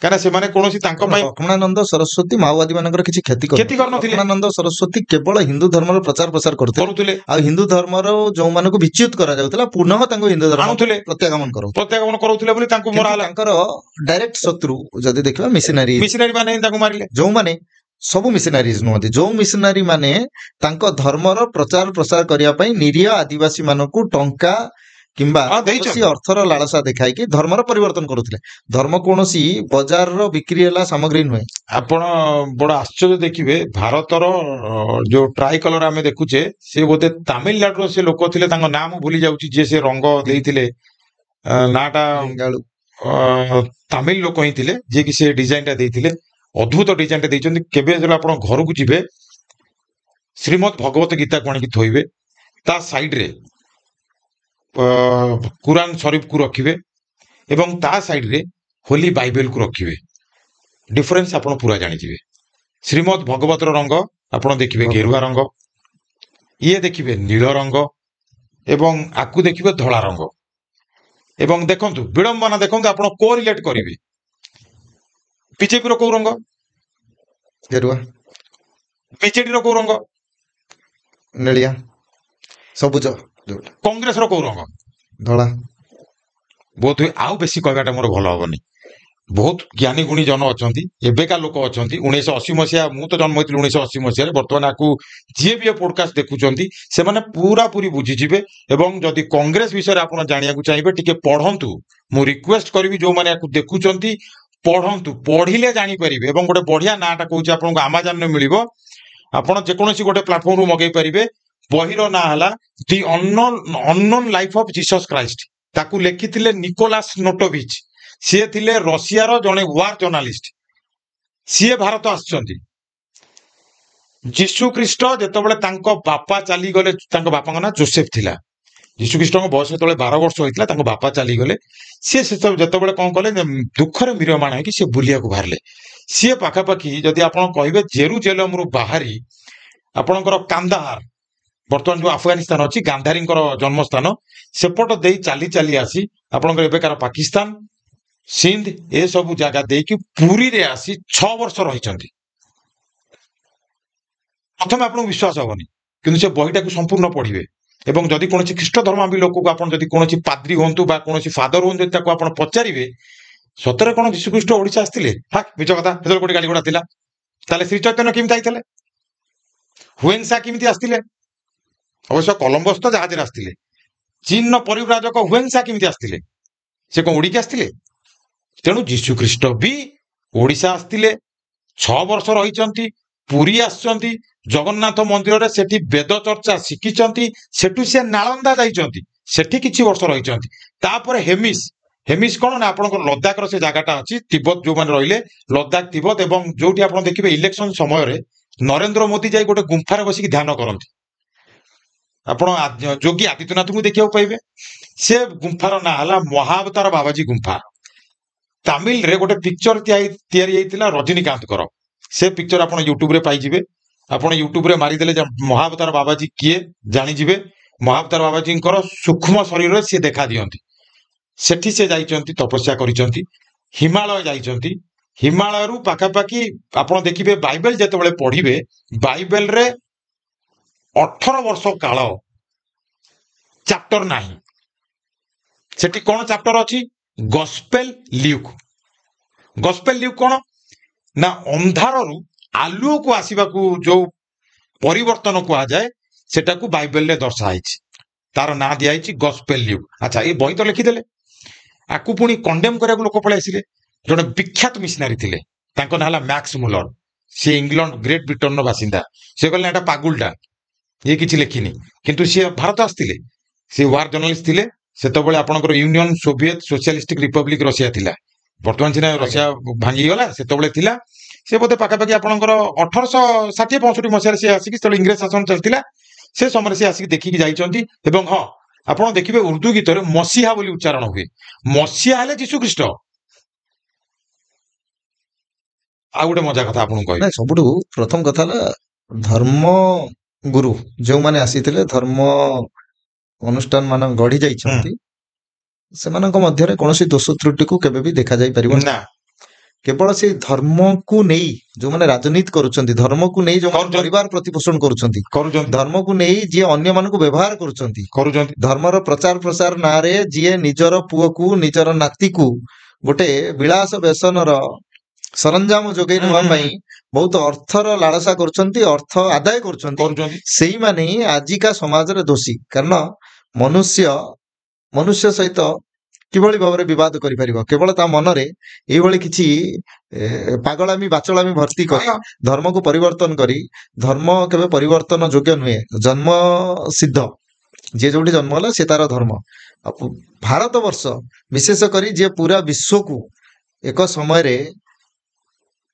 କାରଣ ସେମାନେ କୌଣସି ତାଙ୍କ ପାଇଁ ଲକ୍ଷ୍ମଣାନନ୍ଦ ସରସ୍ୱତୀ ମାଓବାଦୀ ମାନଙ୍କର କିଛି କ୍ଷତି କରିନଥିଲେ। ଲକ୍ଷ୍ମଣାନନ୍ଦ ସରସ୍ୱତୀ କେବଳ ହିନ୍ଦୁ ଧର୍ମର ପ୍ରଚାର ପ୍ରସାର କରୁଥିଲେ, ଆଉ ହିନ୍ଦୁ ଧର୍ମର ଯୋଉମାନଙ୍କୁ ବିଚ୍ୟୁତ କରାଯାଉଥିଲା ପୁନଃ ତାଙ୍କୁ ହିନ୍ଦୁ ଧର୍ମ ପ୍ରତ୍ୟାଗମନ କରୁଥିଲେ ବୋଲି ତାଙ୍କୁ ମରା ହେଲା। ତାଙ୍କର ଡାଇରେକ୍ଟ ଶତ୍ରୁ ଯଦି ଦେଖିବା ମିଶନାରୀ ମାନେ ତାଙ୍କୁ ମାରିଲେ, ଯୋଉମାନେ ସବୁ ମିଶନାରିଜ ନୁହନ୍ତି। ଯୋଉ ମିଶନାରୀ ମାନେ ତାଙ୍କ ଧର୍ମର ପ୍ରଚାର ପ୍ରସାର କରିବା ପାଇଁ ନିରୀହ ଆଦିବାସୀ ମାନଙ୍କୁ ଟଙ୍କା କିମ୍ବା ହଁ କୌଣସି ଦେଇଛନ୍ତି। ଅର୍ଥର ଲାଳସା ଦେଖାଇକି ଧର୍ମର ପରିବର୍ତ୍ତନ କରୁଥିଲେ। ଧର୍ମ କୌଣସି ବଜାରର ବିକ୍ରି ହେଲା ସାମଗ୍ରୀ ନୁହେଁ। ଆପଣ ବଡ ଆଶ୍ଚର୍ଯ୍ୟ ଦେଖିବେ, ଭାରତର ଯୋଉ ଟ୍ରାଇ କଲର ଆମେ ଦେଖୁଛେ, ସେ ବୋଧେ ତାମିଲନାଡୁର ସେ ଲୋକ ଥିଲେ, ତାଙ୍କ ନାଁ ମୁଁ ଭୁଲି ଯାଉଛି, ଯିଏ ସେ ରଙ୍ଗ ଦେଇଥିଲେ। ନାଁଟା ବେଙ୍ଗାଳୁ ତାମିଲ ଲୋକ ହିଁ ଥିଲେ, ଯିଏକି ସେ ଡିଜାଇନଟା ଦେଇଥିଲେ। ଅଦ୍ଭୁତ ଡିଜାଇନଟା ଦେଇଛନ୍ତି। କେବେ ଯେତେବେଳେ ଆପଣ ଘରକୁ ଯିବେ, ଶ୍ରୀମଦ୍ ଭଗବତ ଗୀତାକୁ ଆଣିକି ଥୋଇବେ, ତା ସାଇଡରେ କୁରାନ ଶରୀଫକୁ ରଖିବେ ଏବଂ ତା ସାଇଡରେ ହୋଲି ବାଇବେଲକୁ ରଖିବେ। ଡିଫରେନ୍ସ ଆପଣ ପୁରା ଜାଣିଯିବେ। ଶ୍ରୀମଦ୍ ଭଗବତର ରଙ୍ଗ ଆପଣ ଦେଖିବେ ଗେରୁଆ ରଙ୍ଗ, ଇଏ ଦେଖିବେ ନୀଳ ରଙ୍ଗ ଏବଂ ଆକୁ ଦେଖିବେ ଧଳା ରଙ୍ଗ। ଏବଂ ଦେଖନ୍ତୁ ବିଡ଼ମ୍ବନା, ଦେଖନ୍ତୁ ଆପଣ କୋରିଲେଟ କରିବେ। ବିଜେପିର କୋଉ ରଙ୍ଗ? ଗେରୁଆ, ବିଜେଡିର କୋଉ ରଙ୍ଗ? ନେଳିଆ, ସବୁଜ। ଯୋଉଟା କଂଗ୍ରେସର କୋଉ ରଙ୍ଗ? ଧଳା। ବୋଧ ହୁଏ ଆଉ ବେଶୀ କହିବାଟା ମୋର ଭଲ ହବନି। ବହୁତ ଜ୍ଞାନୀ ଗୁଣୀ ଜନ ଅଛନ୍ତି, ଏବେକା ଲୋକ ଅଛନ୍ତି। 1980 ମସିହା, ମୁଁ ତ ଜନ୍ମ ହେଇଥିଲି 1980 ମସିହାରେ। ବର୍ତ୍ତମାନ ଆକୁ ଯିଏ ବି ଏ ପୋଡକାଷ୍ଟ ଦେଖୁଛନ୍ତି ସେମାନେ ପୁରାପୁରି ବୁଝିଯିବେ। ଏବଂ ଯଦି କଂଗ୍ରେସ ବିଷୟରେ ଆପଣ ଜାଣିବାକୁ ଚାହିଁବେ, ଟିକେ ପଢନ୍ତୁ। ମୁଁ ରିକ୍ୱେଷ୍ଟ କରିବି, ଯୋଉମାନେ ଆକୁ ଦେଖୁଛନ୍ତି ପଢନ୍ତୁ, ପଢିଲେ ଜାଣିପାରିବେ। ଏବଂ ଗୋଟେ ବଢିଆ ନାଁଟା କହୁଛି ଆପଣଙ୍କୁ, ଆମାଜନରେ ମିଳିବ। ଆପଣ ଯେକୌଣସି ଗୋଟେ ପ୍ଲାଟଫର୍ମରୁ ମଗେଇ ପାରିବେ। ବହିର ନାଁ ହେଲା ଦି ଅନନୋନ୍ ଲାଇଫ୍ ଅଫ୍ ଜିସସ୍ ଖ୍ରାଇଷ୍ଟ। ତାକୁ ଲେଖିଥିଲେ ନିକୋଲାସ ନୋଟୋଭିଚ୍। ସିଏ ଥିଲେ ରଷିଆର ଜଣେ ୱାର ଜର୍ଣ୍ଣାଲିଷ୍ଟ। ସିଏ ଭାରତ ଆସିଛନ୍ତି। ଯୀଶୁ ଖ୍ରୀଷ୍ଟ ଯେତେବେଳେ ତାଙ୍କ ବାପା ଚାଲିଗଲେ, ତାଙ୍କ ବାପାଙ୍କ ନାଁ ଜୋସେଫ ଥିଲା। ଯୀଶୁଖ୍ରୀଷ୍ଟଙ୍କ ବୟସ ଯେତେବେଳେ 12 ବର୍ଷ ହୋଇଥିଲା, ତାଙ୍କ ବାପା ଚାଲିଗଲେ। ସିଏ ଯେତେବେଳେ କଣ କଲେ, ଦୁଃଖରେ ମ୍ରିୟମାଣ ହେଇକି ସିଏ ବୁଲିବାକୁ ବାହାରିଲେ। ସିଏ ପାଖାପାଖି ଯଦି ଆପଣ କହିବେ ଜେରୁଜେଲମରୁ ବାହାରି ଆପଣଙ୍କର କାନ୍ଦାହାର, ବର୍ତ୍ତମାନ ଯୋଉ ଆଫଗାନିସ୍ତାନ ଅଛି, ଗାନ୍ଧାରୀଙ୍କର ଜନ୍ମସ୍ଥାନ, ସେପଟ ଦେଇ ଚାଲି ଚାଲି ଆସି ଆପଣଙ୍କର ଏବେକାର ପାକିସ୍ତାନ, ସିନ୍ଧ, ଏସବୁ ଜାଗା ଦେଇକି ପୁରୀରେ ଆସି 6 ବର୍ଷ ରହିଛନ୍ତି। ପ୍ରଥମେ ଆପଣଙ୍କୁ ବିଶ୍ୱାସ ହବନି, କିନ୍ତୁ ସେ ବହିଟାକୁ ସମ୍ପୂର୍ଣ୍ଣ ପଢିବେ। ଏବଂ ଯଦି କୌଣସି ଖ୍ରୀଷ୍ଟ ଧର୍ମାବଲମ୍ବୀ ଲୋକକୁ ଆପଣ ଯଦି କୌଣସି ପାଦ୍ରୀ ହୁଅନ୍ତୁ ବା କୌଣସି ଫାଦର ହୁଅନ୍ତୁ, ଯଦି ତାକୁ ଆପଣ ପଚାରିବେ ସତରେ କଣ ଯୀଶୁଖ୍ରୀଷ୍ଟ ଓଡିଶା ଆସିଥିଲେ, ମିଛ କଥା, ସେତେବେଳେ ଗୋଟେ ଗାଡି ଘୋଡା ଥିଲା। ତାହେଲେ ଶ୍ରୀ ଚୈତନ୍ୟ କେମିତି ଆଇଥିଲେ? ହୁଏନ୍ସା କେମିତି ଆସିଥିଲେ? ଅବଶ୍ୟ କଲମ୍ବସ ତ ଜାହାଜରେ ଆସିଥିଲେ। ଚୀନର ପରିବ୍ରାଜକ ହୁଏନ୍ସା କେମିତି ଆସିଥିଲେ? ସେ କଣ ଉଡିକି ଆସିଥିଲେ? ତେଣୁ ଯୀଶୁଖ୍ରୀଷ୍ଟ ବି ଓଡିଶା ଆସିଥିଲେ, 6 ବର୍ଷ ରହିଛନ୍ତି, ପୁରୀ ଆସିଛନ୍ତି, ଜଗନ୍ନାଥ ମନ୍ଦିରରେ ସେଠି ବେଦ ଚର୍ଚ୍ଚା ଶିଖିଛନ୍ତି। ସେଠୁ ସେ ନାଳନ୍ଦା ଯାଇଛନ୍ତି, ସେଠି କିଛି ବର୍ଷ ରହିଛନ୍ତି। ତାପରେ ହେମିସ୍ କଣ ନା, ଆପଣଙ୍କର ଲଦାଖର ସେ ଜାଗାଟା ଅଛି, ତିବ୍ବତ ଯୋଉମାନେ ରହିଲେ, ଲଦାଖ ତିବ୍ବତ। ଏବଂ ଯୋଉଠି ଆପଣ ଦେଖିବେ ଇଲେକ୍ସନ ସମୟରେ ନରେନ୍ଦ୍ର ମୋଦି ଯାଇ ଗୋଟେ ଗୁମ୍ଫାରେ ବସିକି ଧ୍ୟାନ କରନ୍ତି। ଆପଣ ଯୋଗୀ ଆଦିତ୍ୟନାଥଙ୍କୁ ଦେଖିବାକୁ ପାଇବେ। ସେ ଗୁମ୍ଫାର ନାଁ ହେଲା ମହାବତାର ବାବାଜୀ ଗୁମ୍ଫା। ତାମିଲରେ ଗୋଟେ ପିକ୍ଚର ତିଆରି ହେଇଥିଲା ରଜନୀକାନ୍ତଙ୍କର। ସେ ପିକ୍ଚର ଆପଣ ୟୁଟ୍ୟୁବରେ ପାଇଯିବେ। ଆପଣ ୟୁଟ୍ୟୁବରେ ମାରିଦେଲେ ମହାବତାର ବାବାଜୀ କିଏ ଜାଣିଯିବେ। ମହାବତାର ବାବାଜୀଙ୍କର ସୂକ୍ଷ୍ମ ଶରୀରରେ ସିଏ ଦେଖା ଦିଅନ୍ତି। ସେଠି ସେ ଯାଇଛନ୍ତି, ତପସ୍ୟା କରିଛନ୍ତି, ହିମାଳୟ ଯାଇଛନ୍ତି। ହିମାଳୟରୁ ପାଖାପାଖି ଆପଣ ଦେଖିବେ, ବାଇବେଲ ଯେତେବେଳେ ପଢିବେ, ବାଇବେଲରେ 18 ବର୍ଷ କାଳ ଚାପ୍ଟର ନାହିଁ। ସେଠି କଣ ଚାପ୍ଟର ଅଛି? ଗସ୍ପେଲ ଲ୍ୟୁକ୍। ଗସ୍ପେଲ ଲ୍ୟୁକ୍ କଣ ନା, ଅନ୍ଧାରରୁ ଆଲୁଅକୁ ଆସିବାକୁ ଯୋଉ ପରିବର୍ତ୍ତନ କୁହାଯାଏ, ସେଟାକୁ ବାଇବେଲରେ ଦର୍ଶାଯାଇଛି। ତାର ନାଁ ଦିଆଯାଇଛି ଗସ୍ପେଲ ଲ୍ୟୁକ୍। ଆଚ୍ଛା, ଏ ବହି ତ ଲେଖିଦେଲେ, ଆକୁ ପୁଣି କଣ୍ଡେମ୍ କରିବାକୁ ଲୋକ ପଳେଇ ଆସିଲେ। ଜଣେ ବିଖ୍ୟାତ ମିଶନାରୀ ଥିଲେ, ତାଙ୍କ ନାଁ ହେଲା ମ୍ୟାକ୍ସ ମୁଲର। ସେ ଇଂଲଣ୍ଡ, ଗ୍ରେଟ୍ ବ୍ରିଟେନର ବାସିନ୍ଦା। ସେ କହିଲେ ଏଟା ପାଗୁଲଟା, ଇଏ କିଛି ଲେଖିନି। କିନ୍ତୁ ସିଏ ଭାରତ ଆସିଥିଲେ, ସେ ୱାର ଜର୍ଣ୍ଣାଲିଷ୍ଟ ଥିଲେ। ସେତେବେଳେ ଆପଣଙ୍କର ୟୁନିୟନ ସୋଭିଏତ ସୋସିଆଲିଷ୍ଟିକ ରିପବ୍ଲିକ ରଷିଆ ଥିଲା। ବର୍ତ୍ତମାନ ସିନା ରଷିଆ ଭାଙ୍ଗିଗଲା, ସେତେବେଳେ ଥିଲା। ସେ ବୋଧେ ପାଖାପାଖି ଆପଣଙ୍କର 1860-65 ମସିହାରେ ସେ ଆସିକି, ସେତେବେଳେ ଇଂରେଜ ଶାସନ ଚାଲିଥିଲା, ସେ ସମୟରେ ସେ ଆସିକି ଦେଖିକି ଯାଇଛନ୍ତି। ଏବଂ ହଁ, ଆପଣ ଦେଖିବେ ଉର୍ଦ୍ଦୁ ଗୀତରେ ମସିହା ବୋଲି ଉଚ୍ଚାରଣ ହୁଏ। ମସିହା ହେଲେ ଯୀଶୁଖ୍ରୀଷ୍ଟ। ଆଉ ଗୋଟେ ମଜା କଥା ଆପଣଙ୍କୁ କହିବି। ସବୁଠୁ ପ୍ରଥମ କଥା ହେଲା, ଧର୍ମ ଗୁରୁ ଯେଉଁମାନେ ଆସିଥିଲେ, ଧର୍ମ ଅନୁଷ୍ଠାନ ମାନ ଗଢି ଯାଇଛନ୍ତି, ସେମାନଙ୍କ ମଧ୍ୟରେ କୌଣସି ଦୋଷ ତ୍ରୁଟିକୁ କେବେ ବି ଦେଖାଯାଇ ପାରିବ ନା। କେବଳ ସେଇ ଧର୍ମକୁ ନେଇ ଯୋଉମାନେ ରାଜନୀତି କରୁଛନ୍ତି, ଧର୍ମକୁ ନେଇ ଯୋଉମାନେ ପରିବାର ପ୍ରତିପୋଷଣ କରୁଛନ୍ତି, ଧର୍ମକୁ ନେଇ ଯିଏ ଅନ୍ୟମାନଙ୍କୁ ବ୍ୟବହାର କରୁଛନ୍ତି, ଧର୍ମର ପ୍ରଚାର ପ୍ରସାର ନାଁରେ ଯିଏ ନିଜର ପୁଅକୁ, ନିଜର ନାତିକୁ ଗୋଟେ ବିଳାସ ବ୍ୟସନର ସରଞ୍ଜାମ ଯୋଗାଇ ନେବା ପାଇଁ ବହୁତ ଅର୍ଥର ଲାଳସା କରୁଛନ୍ତି, ଅର୍ଥ ଆଦାୟ କରୁଛନ୍ତି, କରୁଛନ୍ତି ସେଇମାନେ ହିଁ ଆଜିକା ସମାଜରେ ଦୋଷୀ। କାରଣ ମନୁଷ୍ୟ ସହିତ କିଭଳି ଭାବରେ ବିବାଦ କରିପାରିବ? କେବଳ ତା ମନରେ ଏଇଭଳି କିଛି ପାଗଳାମି ବାଚଳାମି ଭର୍ତ୍ତି କରି ହଁ, ଧର୍ମକୁ ପରିବର୍ତ୍ତନ କରି, ଧର୍ମ କେବେ ପରିବର୍ତ୍ତନ ଯୋଗ୍ୟ ନୁହେଁ, ଜନ୍ମ ସିଦ୍ଧ। ଯିଏ ଯୋଉଠି ଜନ୍ମ ହେଲା ସେ ତାର ଧର୍ମ। ଆଉ ଭାରତ ବର୍ଷ ବିଶେଷ କରି ଯିଏ ପୁରା ବିଶ୍ୱକୁ ଏକ ସମୟରେ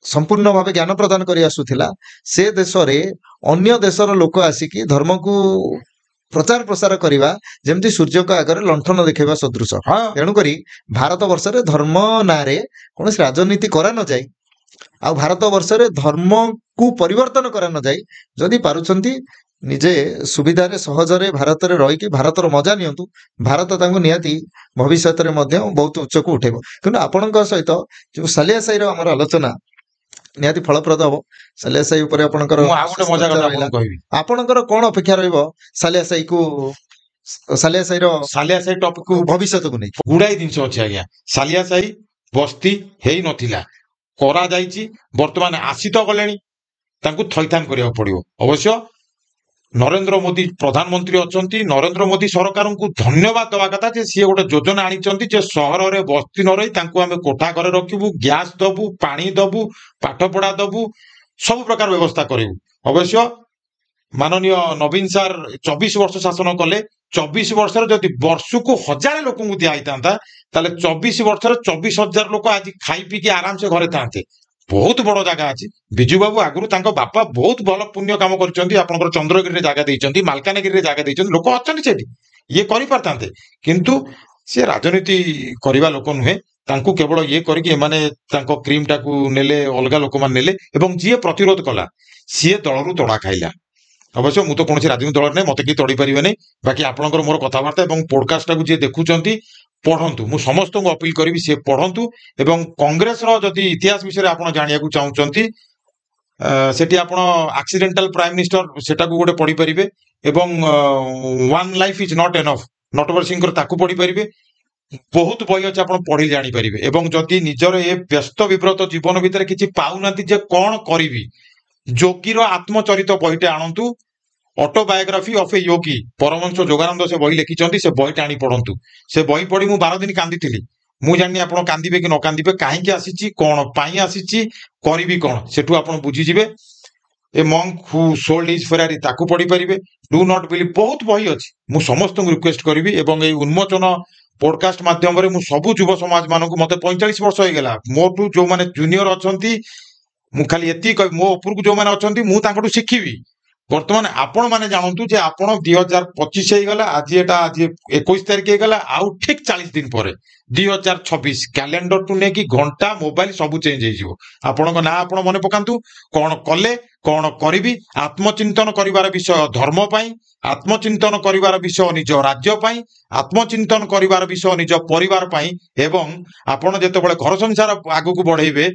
ସମ୍ପୂର୍ଣ୍ଣ ଭାବେ ଜ୍ଞାନ ପ୍ରଦାନ କରି ଆସୁଥିଲା, ସେ ଦେଶରେ ଅନ୍ୟ ଦେଶର ଲୋକ ଆସିକି ଧର୍ମକୁ ପ୍ରଚାର ପ୍ରସାର କରିବା ଯେମିତି ସୂର୍ଯ୍ୟଙ୍କ ଆଗରେ ଲଣ୍ଠନ ଦେଖେଇବା ସଦୃଶ। ହଁ ତେଣୁକରି ଭାରତ ବର୍ଷରେ ଧର୍ମ ନାଁରେ କୌଣସି ରାଜନୀତି କରା ନ ଯାଇ, ଆଉ ଭାରତ ବର୍ଷରେ ଧର୍ମକୁ ପରିବର୍ତ୍ତନ କରା ନ ଯାଇ, ଯଦି ପାରୁଛନ୍ତି ନିଜେ ସୁବିଧାରେ ସହଜରେ ଭାରତରେ ରହିକି ଭାରତର ମଜା ନିଅନ୍ତୁ। ଭାରତ ତାଙ୍କୁ ନିହାତି ଭବିଷ୍ୟତରେ ମଧ୍ୟ ବହୁତ ଉଚ୍ଚକୁ ଉଠେଇବ। କିନ୍ତୁ ଆପଣଙ୍କ ସହିତ ଯୋଉ ସାଲିଆ ସାହିର ଆମର ଆଲୋଚନା ନିହାତି ଫଳପ୍ରଦ ହବ। ସାଲିଆ ସାହି ଉପରେ ଆପଣଙ୍କର ମୁଁ ଆଉ ଗୋଟେ ବିଶେଷ ମଜା ତଥ୍ୟ କଥା ରହିଲା। ଆପଣଙ୍କୁ କହିବି। ଆପଣଙ୍କର କଣ ଅପେକ୍ଷା ରହିବ ସାଲିଆ ସାହିର ସାଲିଆ ସାହି ଟପକୁ ଭବିଷ୍ୟତକୁ ନେଇ? ଗୁଡାଏ ଜିନିଷ ଅଛି ଆଜ୍ଞା। ସାଲିଆ ସାହି ବସ୍ତି ହେଇ ନଥିଲା, କରାଯାଇଛି। ବର୍ତ୍ତମାନ ଆସି ତ ଗଲେଣି, ତାଙ୍କୁ ଥଇଥାନ କରିବାକୁ ପଡିବ। ଅବଶ୍ୟ ନରେନ୍ଦ୍ର ମୋଦି ପ୍ରଧାନମନ୍ତ୍ରୀ ଅଛନ୍ତି, ନରେନ୍ଦ୍ର ମୋଦି ସରକାରଙ୍କୁ ଧନ୍ୟବାଦ ଦେବା କଥା ଯେ ସିଏ ଗୋଟେ ଯୋଜନା ଆଣିଛନ୍ତି ଯେ ସହରରେ ବସ୍ତି ନ ରହି ତାଙ୍କୁ ଆମେ କୋଠା ଘରେ ରଖିବୁ, ଗ୍ୟାସ୍ ଦବୁ, ପାଣି ଦବୁ, ପାଠପଢା ଦବୁ, ସବୁ ପ୍ରକାର ବ୍ୟବସ୍ଥା କରିବୁ। ଅବଶ୍ୟ ମାନନୀୟ ନବୀନ ସାର୍ 24 ବର୍ଷ ଶାସନ କଲେ। 24 ବର୍ଷରେ ଯଦି ବର୍ଷକୁ 1000 ଲୋକଙ୍କୁ ଦିଆ ହେଇଥାନ୍ତା, ତାହେଲେ 24 ବର୍ଷରେ 24,000 ଲୋକ ଆଜି ଖାଇ ପିଇକି ଆରାମସେ ଘରେ ଥାନ୍ତେ। ବହୁତ ବଡ ଜାଗା ଅଛି। ବିଜୁ ବାବୁ ଆଗରୁ ତାଙ୍କ ବାପା ବହୁତ ଭଲ ପୁଣ୍ୟ କାମ କରିଛନ୍ତି। ଆପଣଙ୍କର ଚନ୍ଦ୍ରଗିରିରେ ଜାଗା ଦେଇଛନ୍ତି, ମାଲକାନଗିରିରେ ଜାଗା ଦେଇଛନ୍ତି, ଲୋକ ଅଛନ୍ତି ସେଠି, ଇଏ କରିପାରିଥାନ୍ତେ। କିନ୍ତୁ ସେ ରାଜନୀତି କରିବା ଲୋକ ନୁହେଁ। ତାଙ୍କୁ କେବଳ ଇଏ କରିକି ଏମାନେ ତାଙ୍କ କ୍ରିମଟାକୁ ନେଲେ, ଅଲଗା ଲୋକମାନେ ନେଲେ, ଏବଂ ଯିଏ ପ୍ରତିରୋଧ କଲା ସିଏ ଦଳରୁ ତଡ଼ା ଖାଇଲା। ଅବଶ୍ୟ ମୁଁ ତ କୌଣସି ରାଜନୀତି ଦଳରେ ନାହିଁ, ମତେ କେହି ତଡ଼ି ପାରିବେନି। ବାକି ଆପଣଙ୍କର ମୋର କଥାବାର୍ତ୍ତା ଏବଂ ପୋଡକାଷ୍ଟଟାକୁ ଯିଏ ଦେଖୁଛନ୍ତି ପଢନ୍ତୁ। ମୁଁ ସମସ୍ତଙ୍କୁ ଅପିଲ କରିବି ସିଏ ପଢନ୍ତୁ। ଏବଂ କଂଗ୍ରେସର ଯଦି ଇତିହାସ ବିଷୟରେ ଆପଣ ଜାଣିବାକୁ ଚାହୁଁଛନ୍ତି, ସେଠି ଆପଣ ଆକ୍ସିଡେଣ୍ଟାଲ ପ୍ରାଇମ ମିନିଷ୍ଟର ସେଟାକୁ ଗୋଟେ ପଢିପାରିବେ। ଏବଂ one life is not enough Natabar ସିଂଙ୍କର ତାକୁ ପଢିପାରିବେ। ବହୁତ ବହି ଅଛି, ଆପଣ ପଢି ଜାଣିପାରିବେ। ଏବଂ ଯଦି ନିଜର ଏ ବ୍ୟସ୍ତ ବିବ୍ରତ ଜୀବନ ଭିତରେ କିଛି ପାଉନାହାନ୍ତି ଯେ କଣ କରିବି, ଯୋଗୀର ଆତ୍ମଚରିତ ବହିଟେ ଆଣନ୍ତୁ, ଅଟୋବାୟୋଗ୍ରାଫି ଅଫ ଏ ୟୋଗୀ। ପରମହଂସ ଯୋଗାନନ୍ଦ ସେ ବହି ଲେଖିଛନ୍ତି, ସେ ବହିଟା ଆଣି ପଢନ୍ତୁ। ସେ ବହି ପଢି ମୁଁ 12 ଦିନ କାନ୍ଦିଥିଲି। ମୁଁ ଜାଣିନି ଆପଣ କାନ୍ଦିବେ କି ନ କାନ୍ଦିବେ, କାହିଁକି ଆସିଛି, କଣ ପାଇଁ ଆସିଛି, କରିବି କଣ, ସେଠୁ ଆପଣ ବୁଝିଯିବେ। ଏ ମଙ୍କ ହୁ ସୋଲ୍ଡ ହିଜ ଫେରାରୀ ତାକୁ ପଢିପାରିବେ। ଡୁ ନଟ୍ ବିଲିଭ୍, ବହୁତ ବହି ଅଛି। ମୁଁ ସମସ୍ତଙ୍କୁ ରିକ୍ୱେଷ୍ଟ କରିବି ଏବଂ ଏଇ ଉନ୍ମୋଚନ ପୋଡକାଷ୍ଟ ମାଧ୍ୟମରେ ମୁଁ ସବୁ ଯୁବ ସମାଜ ମାନଙ୍କୁ, ମତେ 45 ବର୍ଷ ହେଇଗଲା, ମୋଠୁ ଯୋଉମାନେ ଜୁନିୟର ଅଛନ୍ତି, ମୁଁ ଖାଲି ଏତିକି କହିବି, ମୋ ଉପରକୁ ଯୋଉମାନେ ଅଛନ୍ତି ମୁଁ ତାଙ୍କଠୁ ଶିଖିବି। ବର୍ତ୍ତମାନ ଆପଣ ମାନେ ଜାଣନ୍ତୁ ଯେ ଆପଣ 2025 ହେଇଗଲା, ଆଜି 21 ତାରିଖ ହେଇଗଲା, ଆଉ ଠିକ 40 ଦିନ ପରେ 2026 କ୍ୟାଲେଣ୍ଡରଠୁ ନେଇକି ଘଣ୍ଟା, ମୋବାଇଲ ସବୁ ଚେଞ୍ଜ ହେଇଯିବ। ଆପଣଙ୍କ ନାଁ ଆପଣ ମନେ ପକାନ୍ତୁ, କଣ କଲେ, କଣ କରିବି। ଆତ୍ମଚିନ୍ତନ କରିବାର ବିଷୟ ଧର୍ମ ପାଇଁ, ଆତ୍ମଚିନ୍ତନ କରିବାର ବିଷୟ ନିଜ ରାଜ୍ୟ ପାଇଁ, ଆତ୍ମଚିନ୍ତନ କରିବାର ବିଷୟ ନିଜ ପରିବାର ପାଇଁ। ଏବଂ ଆପଣ ଯେତେବେଳେ ଘର ସଂସାର ଆଗକୁ ବଢେଇବେ,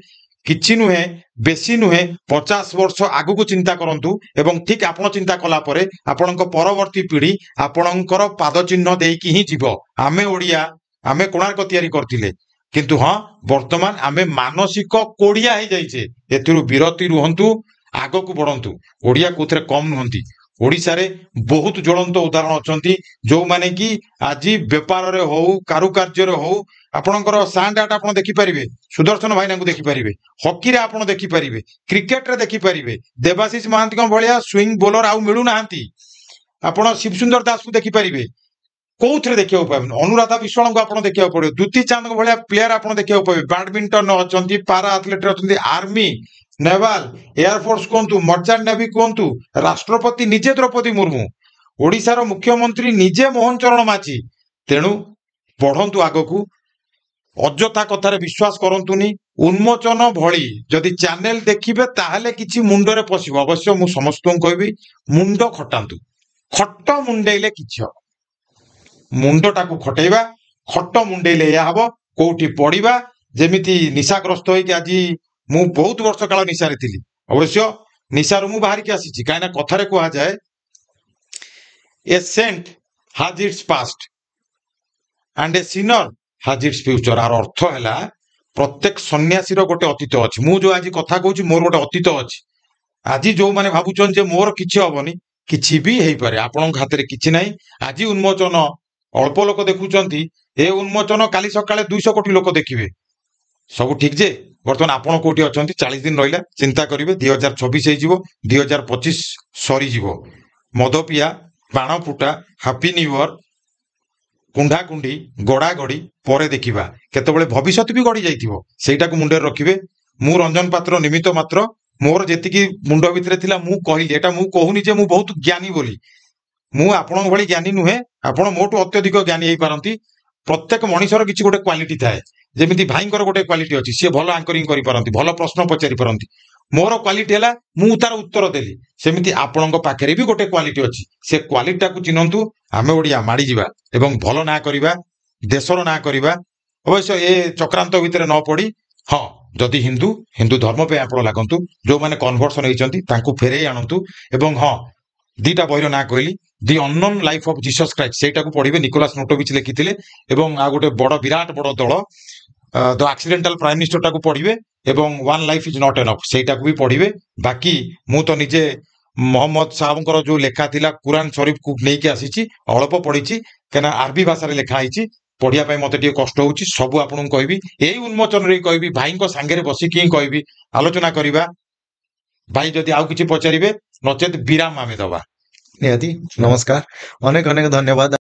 କିଛି ନୁହେଁ, ବେଶୀ ନୁହେଁ, 50 ବର୍ଷ ଆଗକୁ ଚିନ୍ତା କରନ୍ତୁ। ଏବଂ ଠିକ ଆପଣ ଚିନ୍ତା କଲା ପରେ ଆପଣଙ୍କ ପରବର୍ତ୍ତୀ ପିଢି ଆପଣଙ୍କର ପାଦ ଚିହ୍ନ ଦେଇକି ହିଁ ଯିବ। ଆମେ ଓଡିଆ, ଆମେ କୋଣାର୍କ ତିଆରି କରିଥିଲେ, କିନ୍ତୁ ହଁ ବର୍ତ୍ତମାନ ଆମେ ମାନସିକ କୋଢିଆ ହେଇଯାଇଛେ। ଏଥିରୁ ବିରତି ରୁହନ୍ତୁ, ଆଗକୁ ବଢନ୍ତୁ। ଓଡିଆ କୋଉଥିରେ କମ ନୁହନ୍ତି। ଓଡିଶାରେ ବହୁତ ଜ୍ୱଳନ୍ତ ଉଦାହରଣ ଅଛନ୍ତି, ଯୋଉମାନେ କି ଆଜି ବେପାରରେ ହଉ, କାରୁକାର୍ଯ୍ୟରେ ହଉ, ଆପଣଙ୍କର ସାଣ୍ଡ ଆର୍ଟ ଆପଣ ଦେଖିପାରିବେ, ସୁଦର୍ଶନ ଭାଇନାଙ୍କୁ ଦେଖିପାରିବେ, ହକିରେ ଆପଣ ଦେଖିପାରିବେ, କ୍ରିକେଟରେ ଦେଖିପାରିବେ। ଦେବାଶିଷ ମହାନ୍ତିଙ୍କ ଭଳିଆ ସୁଇଂ ବୋଲର ଆଉ ମିଳୁନାହାନ୍ତି। ଆପଣ ଶିବସୁନ୍ଦର ଦାସକୁ ଦେଖିପାରିବେ, କୋଉଥିରେ ଦେଖିବାକୁ ପାଇବେନି। ଅନୁରାଧା ବିଶ୍ୱାଳଙ୍କୁ ଆପଣ ଦେଖିବାକୁ ପଡିବ, ଦ୍ୟୁତି ଚାନ୍ଦଙ୍କ ଭଳିଆ ପ୍ଲେୟାର ଆପଣ ଦେଖିବାକୁ ପାଇବେ। ବ୍ୟାଡମିଣ୍ଟନ ଅଛନ୍ତି, ପାରା ଆଥଲେଟରେ ଅଛନ୍ତି, ଆର୍ମି, ନେଭାଲ, ଏୟାରଫୋର୍ସ କୁହନ୍ତୁ, ମର୍ଚାଣ୍ଟ ନେଭି କୁହନ୍ତୁ, ରାଷ୍ଟ୍ରପତି ନିଜେ ଦ୍ରୌପଦୀ ମୁର୍ମୁ, ଓଡିଶାର ମୁଖ୍ୟମନ୍ତ୍ରୀ ନିଜେ ମୋହନ ଚରଣ ମାଝୀ। ତେଣୁ ବଢନ୍ତୁ ଆଗକୁ, ଅଯଥା କଥାରେ ବିଶ୍ୱାସ କରନ୍ତୁନି। ଉନ୍ମୋଚନ ଭଳି ଯଦି ଚ୍ୟାନେଲ ଦେଖିବେ ତାହେଲେ କିଛି ମୁଣ୍ଡରେ ପଶିବ। ଅବଶ୍ୟ ମୁଁ ସମସ୍ତଙ୍କୁ କହିବି, ମୁଣ୍ଡ ଖଟାନ୍ତୁ। ଖଟ ମୁଣ୍ଡେଇଲେ କିଛି ହବ, ମୁଣ୍ଡଟାକୁ ଖଟେଇବା। ଖଟ ମୁଣ୍ଡେଇଲେ ଏୟା ହବ, କୋଉଠି ପଡିବା। ଯେମିତି ନିଶାଗ୍ରସ୍ତ ହେଇକି ଆଜି ମୁଁ ବହୁତ ବର୍ଷ କାଳ ନିଶାରେ ଥିଲି। ଅବଶ୍ୟ ନିଶାରୁ ମୁଁ ବାହାରିକି ଆସିଛି, କାହିଁକିନା କଥାରେ କୁହାଯାଏ, a saint has its past and a sinner has its future. ଆର ଅର୍ଥ ହେଲା, ପ୍ରତ୍ୟେକ ସନ୍ନ୍ୟାସୀର ଗୋଟେ ଅତୀତ ଅଛି। ମୁଁ ଯୋଉ ଆଜି କଥା କହୁଛି ମୋର ଗୋଟେ ଅତୀତ ଅଛି। ଆଜି ଯୋଉମାନେ ଭାବୁଛନ୍ତି ଯେ ମୋର କିଛି ହବନି, କିଛି ବି ହେଇପାରେ। ଆପଣଙ୍କ ହାତରେ କିଛି ନାହିଁ। ଆଜି ଉନ୍ମୋଚନ ଅଳ୍ପ ଲୋକ ଦେଖୁଛନ୍ତି, ଏ ଉନ୍ମୋଚନ କାଲି ସକାଳେ 200 କୋଟି ଲୋକ ଦେଖିବେ। ସବୁ ଠିକ ଯେ ବର୍ତ୍ତମାନ ଆପଣ କୋଉଠି ଅଛନ୍ତି? 40 ଦିନ ରହିଲା, ଚିନ୍ତା କରିବେ। 2026 ହେଇଯିବ, 2025 ସରିଯିବ। ମଦ ପିଆ, ବାଣ ଫୁଟା, ହାପି ନ୍ୟୁ ଇୟର, କୁଣ୍ଢାକୁଣ୍ଢି, ଗଡାଗଡି ପରେ ଦେଖିବା। କେତେବେଳେ ଭବିଷ୍ୟତ ବି ଗଡି ଯାଇଥିବ, ସେଇଟାକୁ ମୁଣ୍ଡରେ ରଖିବେ। ମୁଁ ରଞ୍ଜନ ପାତ୍ର ନିମିତ୍ତ ମାତ୍ର। ମୋର ଯେତିକି ମୁଣ୍ଡ ଭିତରେ ଥିଲା ମୁଁ କହିଲି। ଏଟା ମୁଁ କହୁନି ଯେ ମୁଁ ବହୁତ ଜ୍ଞାନୀ ବୋଲି। ମୁଁ ଆପଣଙ୍କ ଭଳି ଜ୍ଞାନୀ ନୁହେଁ, ଆପଣ ମୋଠୁ ଅତ୍ୟଧିକ ଜ୍ଞାନୀ ହେଇପାରନ୍ତି। ପ୍ରତ୍ୟେକ ମଣିଷର କିଛି ଗୋଟେ କ୍ୱାଲିଟି ଥାଏ। ଯେମିତି ଭାଇଙ୍କର ଗୋଟେ କ୍ୱାଲିଟି ଅଛି, ସିଏ ଭଲ ଆଙ୍କରିଂ କରିପାରନ୍ତି, ଭଲ ପ୍ରଶ୍ନ ପଚାରି ପାରନ୍ତି। ମୋର କ୍ୱାଲିଟି ହେଲା ମୁଁ ତାର ଉତ୍ତର ଦେଲି। ସେମିତି ଆପଣଙ୍କ ପାଖରେ ବି ଗୋଟେ କ୍ୱାଲିଟି ଅଛି। ସେ କ୍ୱାଲିଟିଟାକୁ ଚିହ୍ନନ୍ତୁ। ଆମେ ଓଡ଼ିଆ ମାଡ଼ିଯିବା ଏବଂ ଭଲ ନାଁ କରିବା, ଦେଶର ନାଁ କରିବା। ଅବଶ୍ୟ ଏ ଚକ୍ରାନ୍ତ ଭିତରେ ନ ପଡି, ହଁ, ଯଦି ହିନ୍ଦୁ ଧର୍ମ ପାଇଁ ଆପଣ ଲାଗନ୍ତୁ। ଯୋଉମାନେ କନଭର୍ସନ ହେଇଛନ୍ତି ତାଙ୍କୁ ଫେରେଇ ଆଣନ୍ତୁ। ଏବଂ ହଁ, 2ଟା ବହିର ନାଁ କହିଲି, the unknown life of Jesus Christ, ସେଇଟାକୁ ପଢିବେ। ନିକୋଲାସ୍ ନୋଟୋଭିଚ୍ ଲେଖିଥିଲେ। ଏବଂ ଆଉ ଗୋଟେ ବିରାଟ ବଡ ଦଳ, ଦ ଆକ୍ସିଡେଣ୍ଟାଲ ପ୍ରାଇମ ମିନିଷ୍ଟରଟାକୁ ପଢିବେ। ଏବଂ one life is not enough, ସେଇଟାକୁ ବି ପଢିବେ। ବାକି ମୁଁ ତ ନିଜେ ମହମ୍ମଦ ସାହେବଙ୍କର ଯୋଉ ଲେଖା ଥିଲା କୁରାନ ଶରୀଫକୁ ନେଇକି ଆସିଛି, ଅଳ୍ପ ପଢିଛି, କାହିଁକିନା ଆରବୀ ଭାଷାରେ ଲେଖା ହେଇଛି। ପଢିବା ପାଇଁ ମତେ ଟିକେ କଷ୍ଟ ହଉଛି। ସବୁ ଆପଣଙ୍କୁ କହିବି, ଏଇ ଉନ୍ମୋଚନରେ କହିବି, ଭାଇଙ୍କ ସାଙ୍ଗରେ ବସିକି ହିଁ କହିବି, ଆଲୋଚନା କରିବା। ଭାଇ ଯଦି ଆଉ କିଛି ପଚାରିବେ, ନଚେତ ବିରାମ ଆମେ ଦବା। ନିହାତି। ନମସ୍କାର, ଅନେକ ଅନେକ ଧନ୍ୟବାଦ।